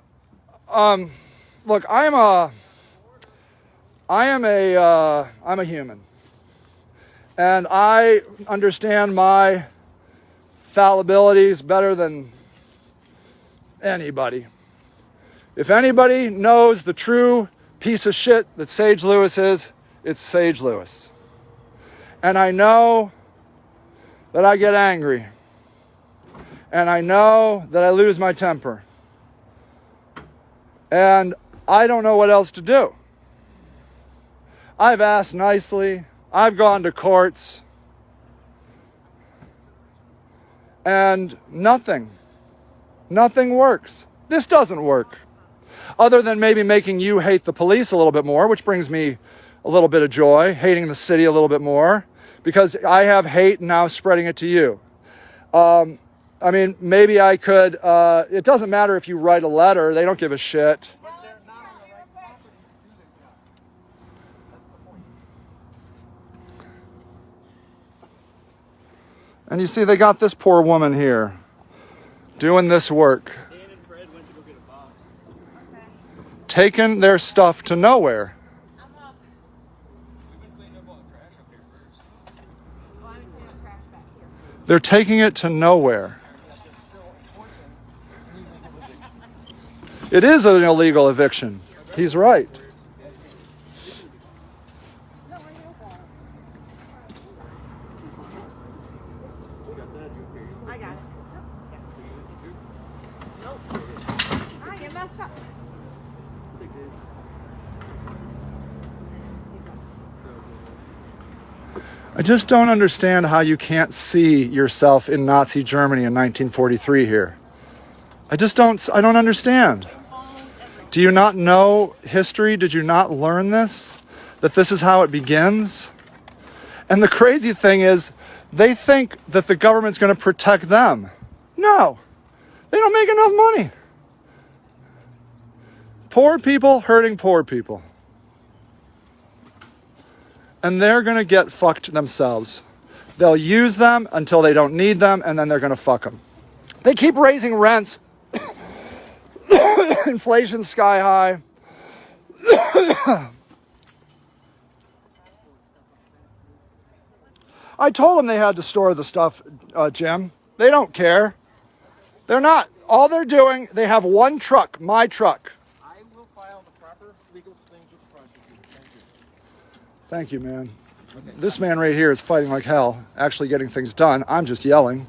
human. And I understand my fallibilities better than anybody. If anybody knows the true piece of shit that Sage Lewis is, it's Sage Lewis. And I know that I get angry. And I know that I lose my temper. And I don't know what else to do. I've asked nicely. I've gone to courts, and nothing works. This doesn't work, other than maybe making you hate the police a little bit more, which brings me a little bit of joy, hating the city a little bit more, because I have hate and now spreading it to you. I mean, maybe I could, it doesn't matter if you write a letter, they don't give a shit. And you see, they got this poor woman here doing this work. Dan and Fred went to go get a box. Taking their stuff to nowhere. I'm up. We've been cleaning up all the trash up here first. Well, I'm cleaning up trash back here. They're taking it to nowhere. It is an illegal eviction. He's right. I got you. Nope. I get messed up. I just don't understand how you can't see yourself in Nazi Germany in 1943 here. I don't understand. Do you not know history? Did you not learn this? That this is how it begins? And the crazy thing is, they think that the government's going to protect them. No, they don't make enough money. Poor people hurting poor people. And they're going to get fucked themselves. They'll use them until they don't need them, and then they're going to fuck them. They keep raising rents. Inflation's sky high. I told them they had to store the stuff, Jim. They don't care. They're not. All they're doing, they have one truck, my truck. I will file the proper legal things with the prosecutor. Thank you, man. This man right here is fighting like hell, actually getting things done. I'm just yelling.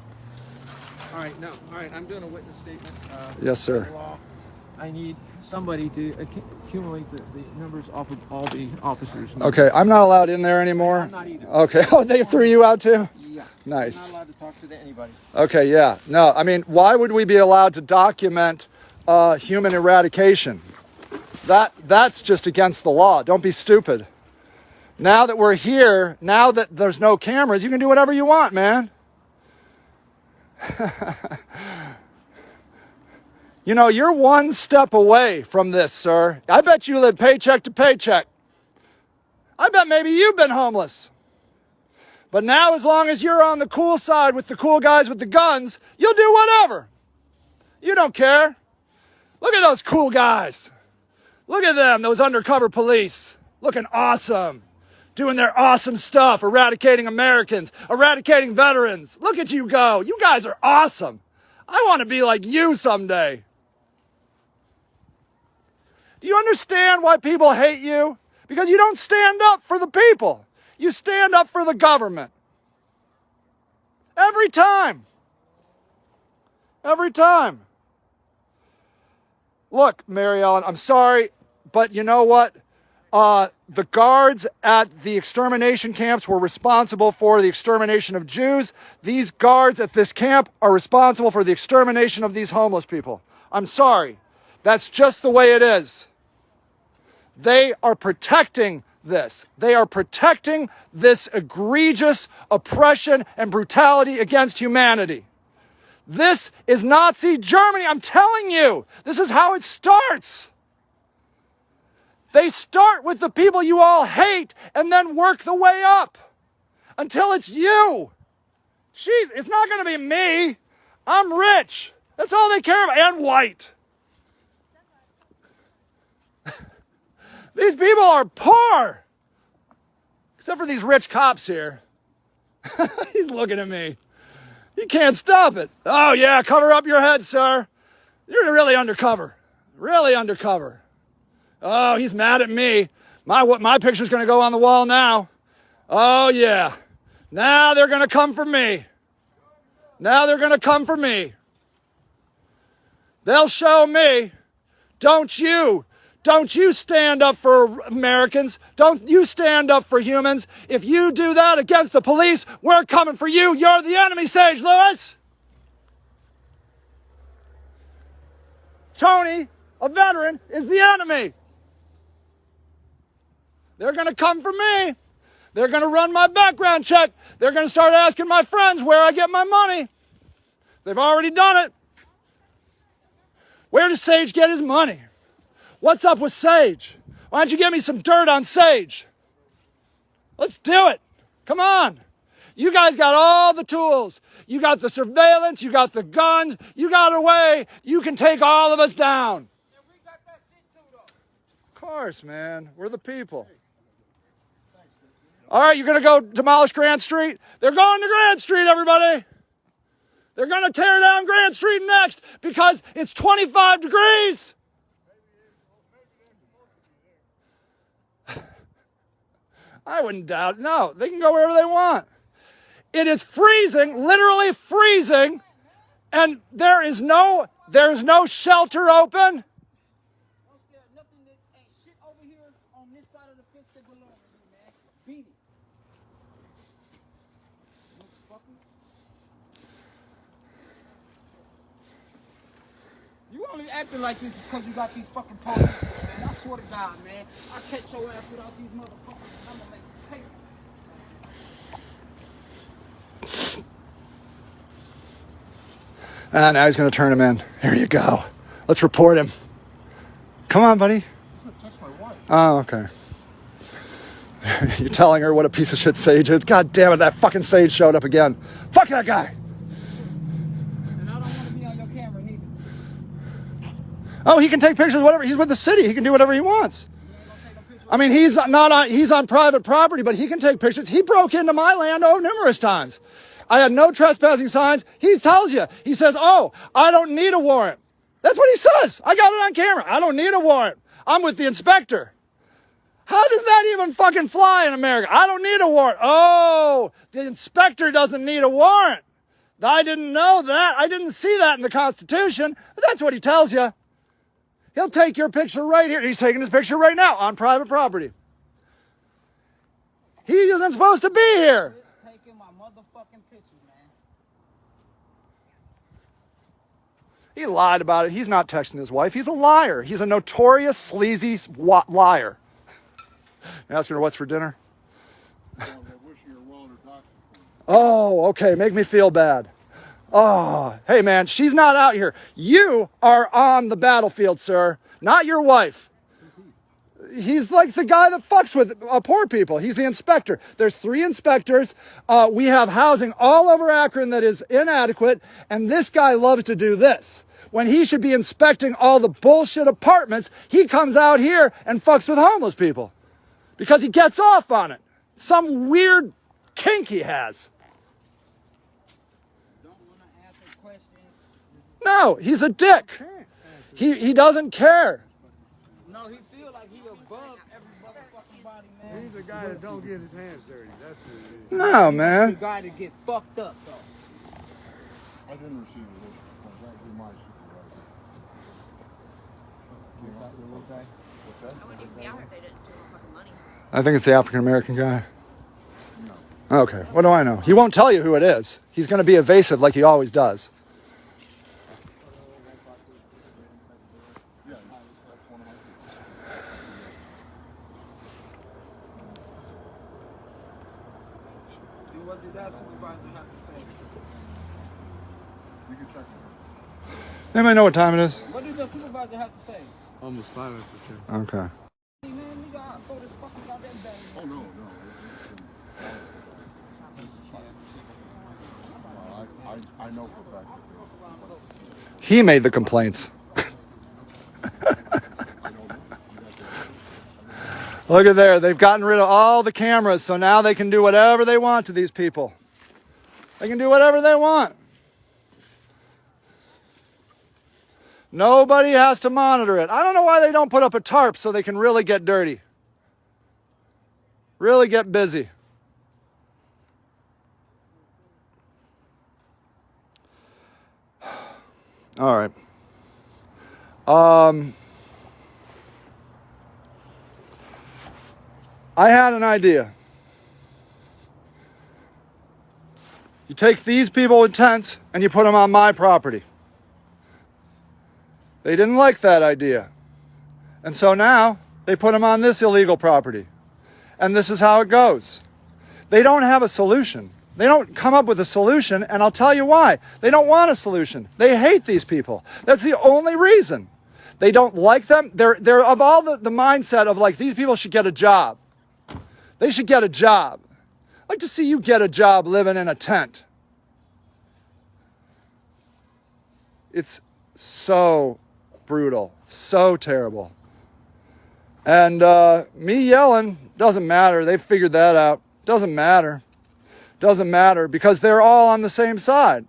All right, no. All right, I'm doing a witness statement. Yes, sir. Law. I need somebody to accumulate the numbers off of all the officers. Okay, I'm not allowed in there anymore? I'm not either. Okay. Oh, they threw you out too? Yeah. Nice. I'm not allowed to talk to anybody. Okay, yeah. No, I mean, why would we be allowed to document human eradication? That's just against the law. Don't be stupid. Now that we're here, now that there's no cameras, you can do whatever you want, man. You know, you're one step away from this, sir. I bet you live paycheck to paycheck. I bet maybe you've been homeless. But now, as long as you're on the cool side with the cool guys with the guns, you'll do whatever. You don't care. Look at those cool guys. Look at them, those undercover police. Looking awesome. Doing their awesome stuff, eradicating Americans, eradicating veterans. Look at you go. You guys are awesome. I want to be like you someday. Do you understand why people hate you? Because you don't stand up for the people. You stand up for the government. Every time. Every time. Look, Mary Ellen, I'm sorry, but you know what? The guards at the extermination camps were responsible for the extermination of Jews. These guards at this camp are responsible for the extermination of these homeless people. I'm sorry. That's just the way it is. They are protecting this. They are protecting this egregious oppression and brutality against humanity. This is Nazi Germany. I'm telling you, this is how it starts. They start with the people you all hate and then work the way up until it's you. Jeez, it's not going to be me. I'm rich. That's all they care about. And white. These people are poor. Except for these rich cops here. He's looking at me. You can't stop it. Oh, yeah, cover up your head, sir. You're really undercover. Really undercover. Oh, he's mad at me. My picture's going to go on the wall now. Oh, yeah. Now they're going to come for me. Now they're going to come for me. They'll show me. Don't you stand up for Americans. Don't you stand up for humans. If you do that against the police, we're coming for you. You're the enemy, Sage Lewis. Tony, a veteran, is the enemy. They're going to come for me. They're going to run my background check. They're going to start asking my friends where I get my money. They've already done it. Where does Sage get his money? What's up with Sage? Why don't you give me some dirt on Sage? Let's do it. Come on. You guys got all the tools. You got the surveillance. You got the guns. You got a way. You can take all of us down. Yeah, we got that shit too, though. Of course, man. We're the people. All right, you're going to go demolish Grant Street? They're going to Grant Street, everybody. They're going to tear down Grant Street next because it's 25 degrees. I wouldn't doubt it. No, they can go wherever they want. It is freezing, literally freezing, and there's no shelter open. Nothing that ain't shit over here on this side of the fence that belongs to you, man. Beat it. You only acting like this because you got these fucking police, man. I swear to God, man. I catch your ass without these motherfuckers and I'm gonna make you pay. And now he's going to turn him in. Here you go. Let's report him. Come on, buddy. Oh, okay. You're telling her what a piece of shit Sage is? God damn it, that fucking Sage showed up again. Fuck that guy. And I don't want to be on your camera neither. Oh, he can take pictures, whatever. He's with the city. He can do whatever he wants. I mean, he's on private property, but he can take pictures. He broke into my land, numerous times. I had no trespassing signs. He tells you. He says, oh, I don't need a warrant. That's what he says. I got it on camera. I don't need a warrant. I'm with the inspector. How does that even fucking fly in America? I don't need a warrant. Oh, the inspector doesn't need a warrant. I didn't know that. I didn't see that in the Constitution. But that's what he tells you. He'll take your picture right here. He's taking his picture right now on private property. He isn't supposed to be here. Taking my motherfucking pictures, man. He lied about it. He's not texting his wife. He's a liar. He's a notorious, sleazy liar. Ask her what's for dinner. Oh, okay. Make me feel bad. Oh, hey, man, she's not out here. You are on the battlefield, sir, not your wife. He's like the guy that fucks with poor people. He's the inspector. There's 3 inspectors. We have housing all over Akron that is inadequate, and this guy loves to do this. When he should be inspecting all the bullshit apartments, he comes out here and fucks with homeless people because he gets off on it. Some weird kink he has. No, he's a dick. He doesn't care. No, he feel like he above every motherfucking body, man. He's the guy that don't get his hands dirty. That's what it is. No, He's man. the guy that get fucked up, though. I didn't receive a list. That would be my supervisor. I wouldn't even be out here if they didn't steal my fucking money. I think it's the African American guy. No. Okay, what do I know? He won't tell you who it is. He's going to be evasive like he always does. What did that supervisor have to say? You can check it. Does anybody know what time it is? What did your supervisor have to say? Almost 5 minutes or so. Okay. Hey, man, nigga, I'll throw this fucking goddamn bag. Oh, no. I know for a fact. He made the complaints. Look at there. They've gotten rid of all the cameras, so now they can do whatever they want to these people. They can do whatever they want. Nobody has to monitor it. I don't know why they don't put up a tarp so they can really get dirty. Really get busy. All right. I had an idea. You take these people with tents and you put them on my property. They didn't like that idea. And so now they put them on this illegal property. And this is how it goes. They don't have a solution. They don't come up with a solution, and I'll tell you why. They don't want a solution. They hate these people. That's the only reason. They don't like them. They're of all the mindset of like, these people should get a job. They should get a job. I'd like to see you get a job living in a tent. It's so brutal, so terrible. And me yelling doesn't matter. They've figured that out. Doesn't matter. Doesn't matter because they're all on the same side.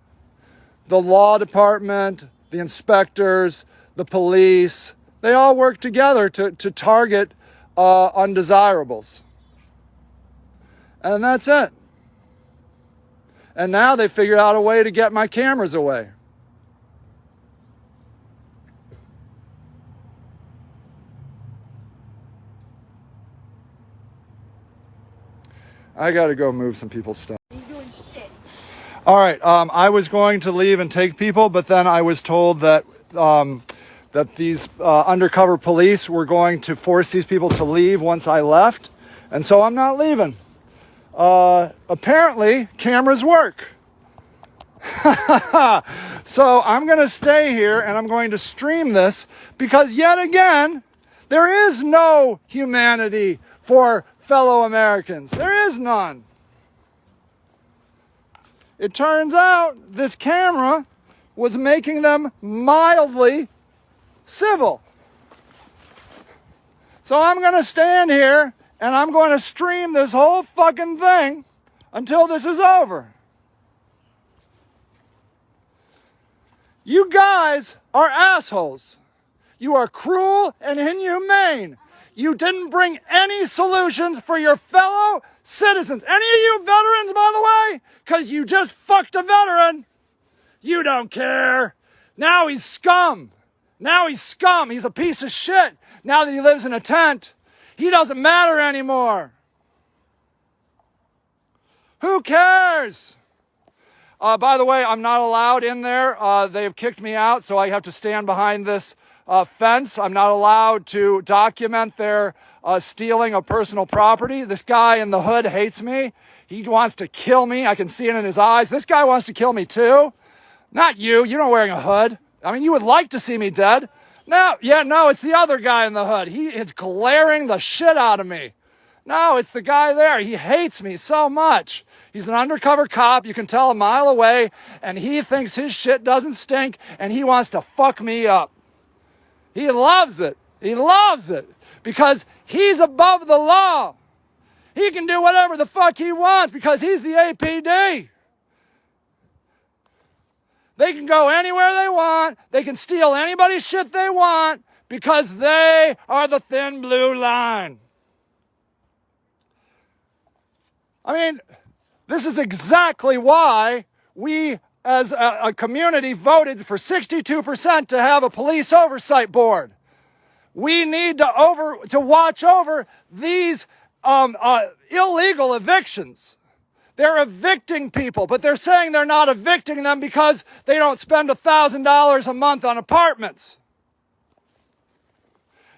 the law department, the inspectors, the police, they all work together to target undesirables. And that's it. And now they figured out a way to get my cameras away. I gotta go move some people's stuff. You doing shit. All right, I was going to leave and take people, but then I was told that that these undercover police were going to force these people to leave once I left, and so I'm not leaving. Apparently, cameras work. So I'm going to stay here and I'm going to stream this because yet again, there is no humanity for fellow Americans. There is none. It turns out this camera was making them mildly civil. So I'm going to stand here and I'm going to stream this whole fucking thing until this is over. You guys are assholes. You are cruel and inhumane. You didn't bring any solutions for your fellow citizens. Any of you veterans, by the way, because you just fucked a veteran. You don't care. Now he's scum. Now he's scum. He's a piece of shit. Now that he lives in a tent, he doesn't matter anymore. Who cares? By the way, I'm not allowed in there. They have kicked me out, so I have to stand behind this fence. I'm not allowed to document their stealing of personal property. This guy in the hood hates me. He wants to kill me. I can see it in his eyes. This guy wants to kill me too. Not you. You're not wearing a hood. I mean, you would like to see me dead. No, it's the other guy in the hood. He is glaring the shit out of me. No, it's the guy there. He hates me so much. He's an undercover cop. You can tell a mile away, and he thinks his shit doesn't stink, and he wants to fuck me up. He loves it. He loves it because he's above the law. He can do whatever the fuck he wants because he's the APD. They can go anywhere they want. They can steal anybody's shit they want because they are the thin blue line. I mean, this is exactly why we as a community voted for 62% to have a police oversight board. We need to watch over these illegal evictions. They're evicting people, but they're saying they're not evicting them because they don't spend $1,000 a month on apartments.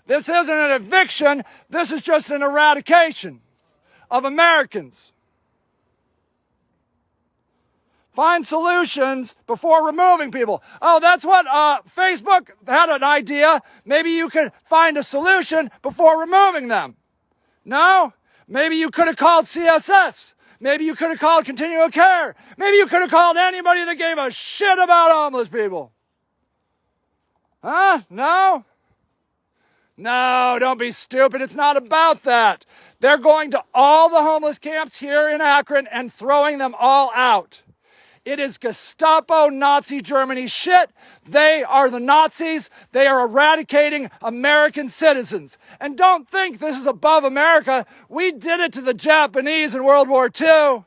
This isn't an eviction. This is just an eradication of Americans. Find solutions before removing people. Oh, that's what Facebook had an idea. Maybe you could find a solution before removing them. No? Maybe you could have called CSS. Maybe you could have called Continual Care. Maybe you could have called anybody that gave a shit about homeless people. Huh? No? No, don't be stupid. It's not about that. They're going to all the homeless camps here in Akron and throwing them all out. It is Gestapo Nazi Germany shit. They are the Nazis. They are eradicating American citizens. And don't think this is above America. We did it to the Japanese in World War II.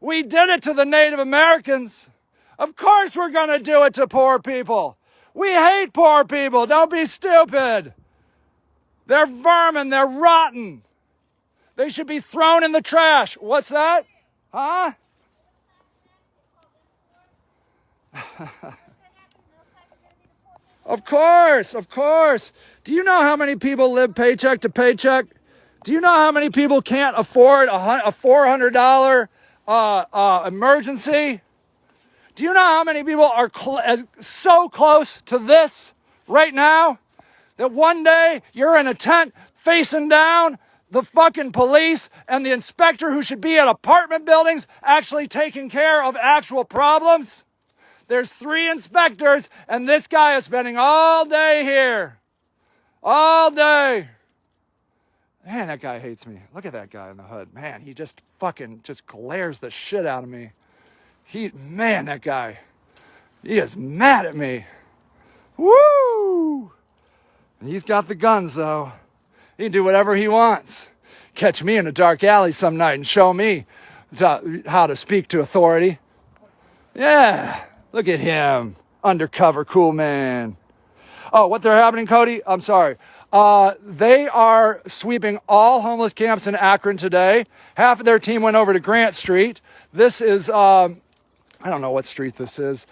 We did it to the Native Americans. Of course we're going to do it to poor people. We hate poor people. Don't be stupid. They're vermin. They're rotten. They should be thrown in the trash. What's that? Huh? Of course. Do you know how many people live paycheck to paycheck? Do you know how many people can't afford a $400 emergency? Do you know how many people are so close to this right now that one day you're in a tent facing down the fucking police and the inspector who should be at apartment buildings actually taking care of actual problems? There's 3 inspectors, and this guy is spending all day here. All day. Man, that guy hates me. Look at that guy in the hood. Man, he just glares the shit out of me. Man, that guy. He is mad at me. Woo! And he's got the guns, though. He can do whatever he wants. Catch me in a dark alley some night and show me how to speak to authority. Yeah, look at him. Undercover cool man. Oh, what they're happening, Cody? I'm sorry. They are sweeping all homeless camps in Akron today. Half of their team went over to Grant Street. This is, I don't know what street this is.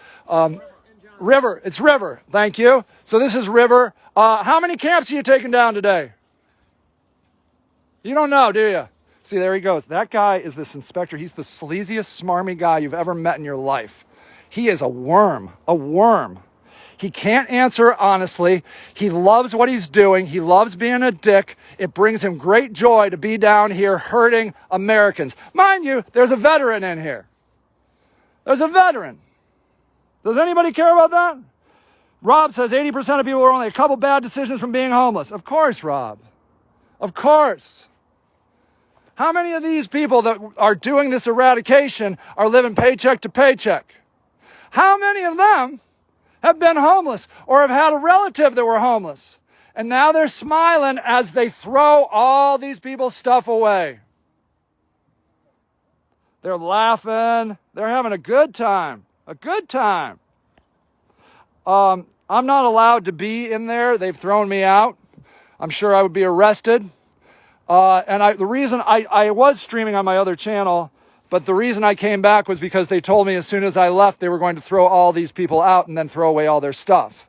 River. It's River. Thank you. So this is River. How many camps are you taking down today? You don't know, do you? See, there he goes. That guy is this inspector. He's the sleaziest, smarmy guy you've ever met in your life. He is a worm. A worm. He can't answer honestly. He loves what he's doing. He loves being a dick. It brings him great joy to be down here hurting Americans. Mind you, there's a veteran in here. There's a veteran. Does anybody care about that? Rob says 80% of people are only a couple bad decisions from being homeless. Of course, Rob. Of course. How many of these people that are doing this eradication are living paycheck to paycheck? How many of them have been homeless or have had a relative that were homeless? And now they're smiling as they throw all these people's stuff away. They're laughing. They're having a good time. A good time. I'm not allowed to be in there. They've thrown me out. I'm sure I would be arrested. And the reason I was streaming on my other channel, but the reason I came back was because they told me as soon as I left, they were going to throw all these people out and then throw away all their stuff.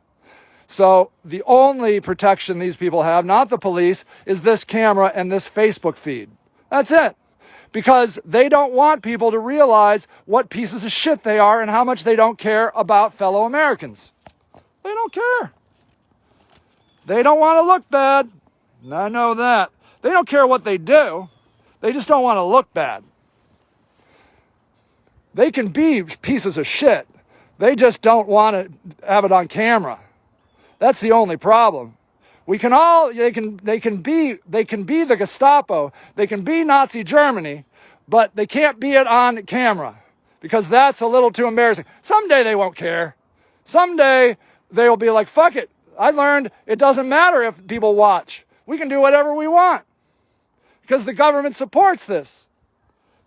So the only protection these people have, not the police, is this camera and this Facebook feed. That's it. Because they don't want people to realize what pieces of shit they are and how much they don't care about fellow Americans. They don't care. They don't want to look bad. I know that. They don't care what they do. They just don't want to look bad. They can be pieces of shit. They just don't want to have it on camera. That's the only problem. They can be the Gestapo. They can be Nazi Germany, but they can't be it on camera because that's a little too embarrassing. Someday they won't care. Someday they'll be like, fuck it. I learned it doesn't matter if people watch. We can do whatever we want because the government supports this.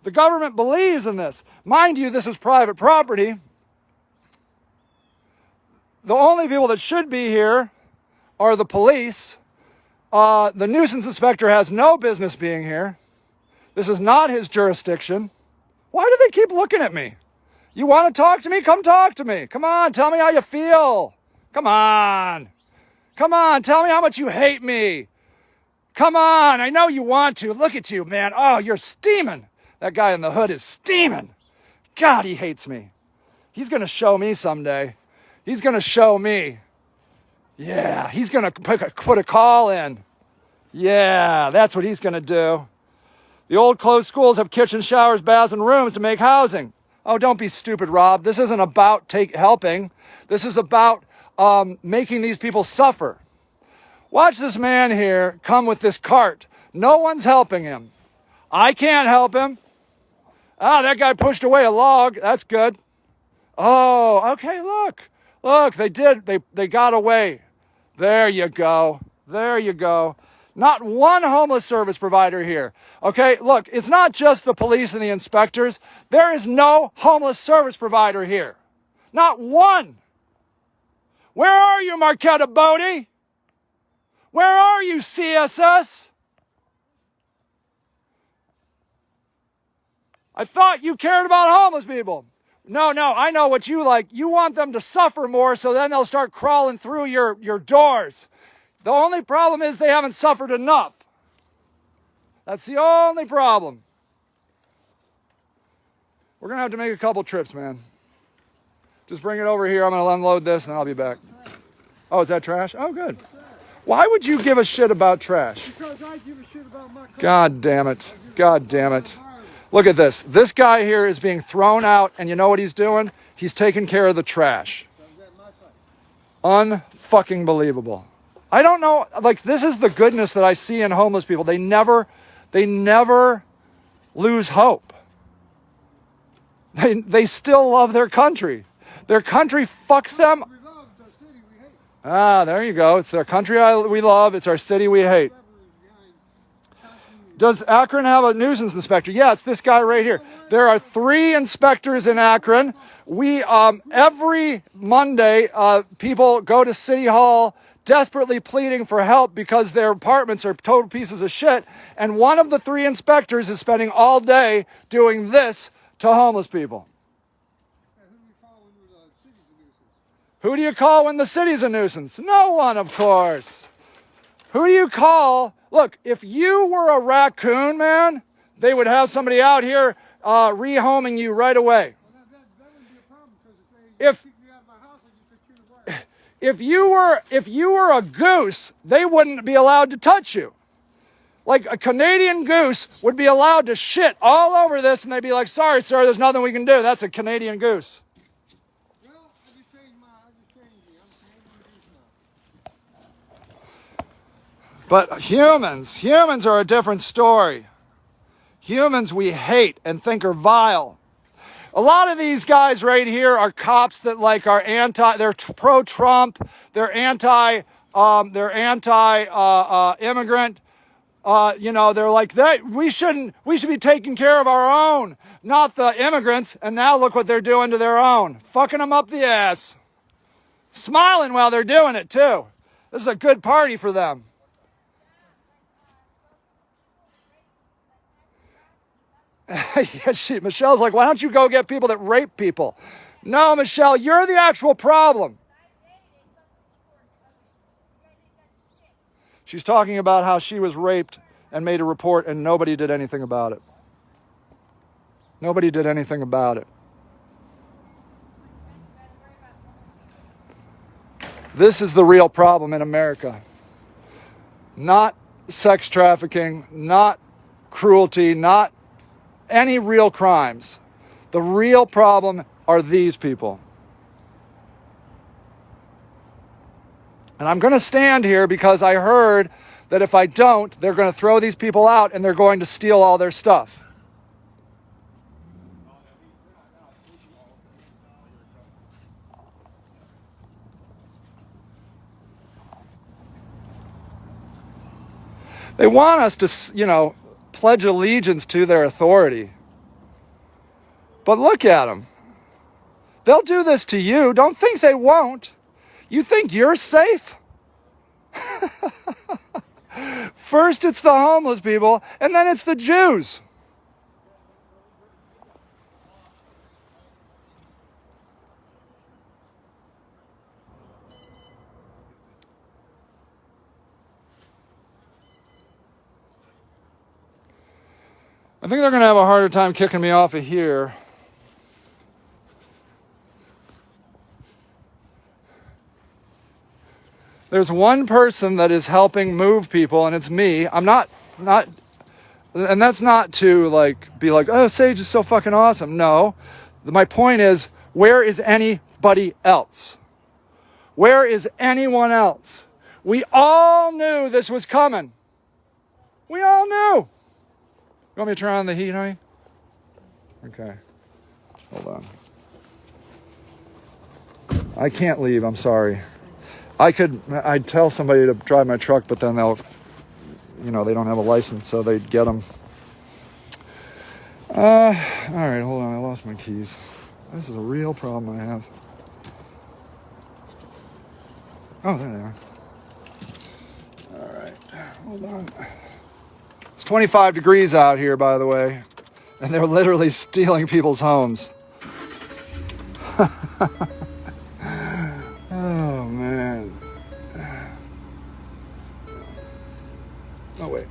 The government believes in this. Mind you, this is private property. The only people that should be here are the police. The nuisance inspector has no business being here. This is not his jurisdiction. Why do they keep looking at me? You want to talk to me? Come talk to me. Come on, tell me how you feel. Come on. Come on, tell me how much you hate me. Come on, I know you want to. Look at you, man. Oh, you're steaming. That guy in the hood is steaming. God, he hates me. He's going to show me someday. He's going to show me. Yeah, he's going to put a call in. Yeah, that's what he's going to do. The old closed schools have kitchen, showers, baths, and rooms to make housing. Oh, don't be stupid, Rob. This isn't about helping. This is about making these people suffer. Watch this man here come with this cart. No one's helping him. I can't help him. Ah, that guy pushed away a log. That's good. Oh, okay, look. Look, they got away. There you go. There you go. Not one homeless service provider here. Okay, look, it's not just the police and the inspectors. There is no homeless service provider here. Not one. Where are you, Marquetta Bodie? Where are you, CSS? I thought you cared about homeless people. No, I know what you like. You want them to suffer more so then they'll start crawling through your doors. The only problem is they haven't suffered enough. That's the only problem. We're going to have to make a couple trips, man. Just bring it over here. I'm going to unload this and I'll be back. Oh, is that trash? Oh, good. Why would you give a shit about trash? Because I give a shit about my car. God damn it. God damn it. Look at this. This guy here is being thrown out, and you know what he's doing? He's taking care of the trash. Unfucking believable. I don't know. Like, this is the goodness that I see in homeless people. They never lose hope. They still love their country. Their country fucks them. We love it's our city we hate. Ah, there you go. It's our country we love. It's our city we hate. Does Akron have a nuisance inspector? Yeah, it's this guy right here. There are 3 inspectors in Akron. We every Monday, people go to City Hall desperately pleading for help because their apartments are total pieces of shit. And one of the 3 inspectors is spending all day doing this to homeless people. Who do you call when the city's a nuisance? No one, of course. Who do you call? Look, if you were a raccoon, man, they would have somebody out here rehoming you right away. That wouldn't be a problem because if they kick me out of my house, I just secure the wire. If you were a goose, they wouldn't be allowed to touch you. Like a Canadian goose would be allowed to shit all over this, and they'd be like, "Sorry, sir, there's nothing we can do." That's a Canadian goose. Well, I just changed me. I'm a Canadian goose now. But humans are a different story. Humans we hate and think are vile. A lot of these guys right here are cops that like are they're pro-Trump, they're anti-immigrant. They're like, we should be taking care of our own, not the immigrants. And now look what they're doing to their own, fucking them up the ass, smiling while they're doing it too. This is a good party for them. Yeah, Michelle's like, why don't you go get people that rape people? No, Michelle, you're the actual problem. She's talking about how she was raped and made a report and nobody did anything about it. Nobody did anything about it. This is the real problem in America. Not sex trafficking, not cruelty, not any real crimes. The real problem are these people. And I'm going to stand here because I heard that if I don't, they're going to throw these people out and they're going to steal all their stuff. They want us to, pledge allegiance to their authority. But look at them. They'll do this to you. Don't think they won't. You think you're safe? First it's the homeless people, and then it's the Jews. I think they're going to have a harder time kicking me off of here. There's one person that is helping move people, and it's me. I'm not, and that's not to be like, oh, Sage is so fucking awesome. No, my point is, where is anybody else? Where is anyone else? We all knew this was coming. We all knew. You want me to turn on the heat, honey? Okay. Hold on. I can't leave, I'm sorry. I'd tell somebody to drive my truck, but then they'll, they don't have a license, so they'd get them. All right, hold on, I lost my keys. This is a real problem I have. Oh, there they are. All right, hold on. It's 25 degrees out here, by the way, and they're literally stealing people's homes. Oh, man. Oh, wait.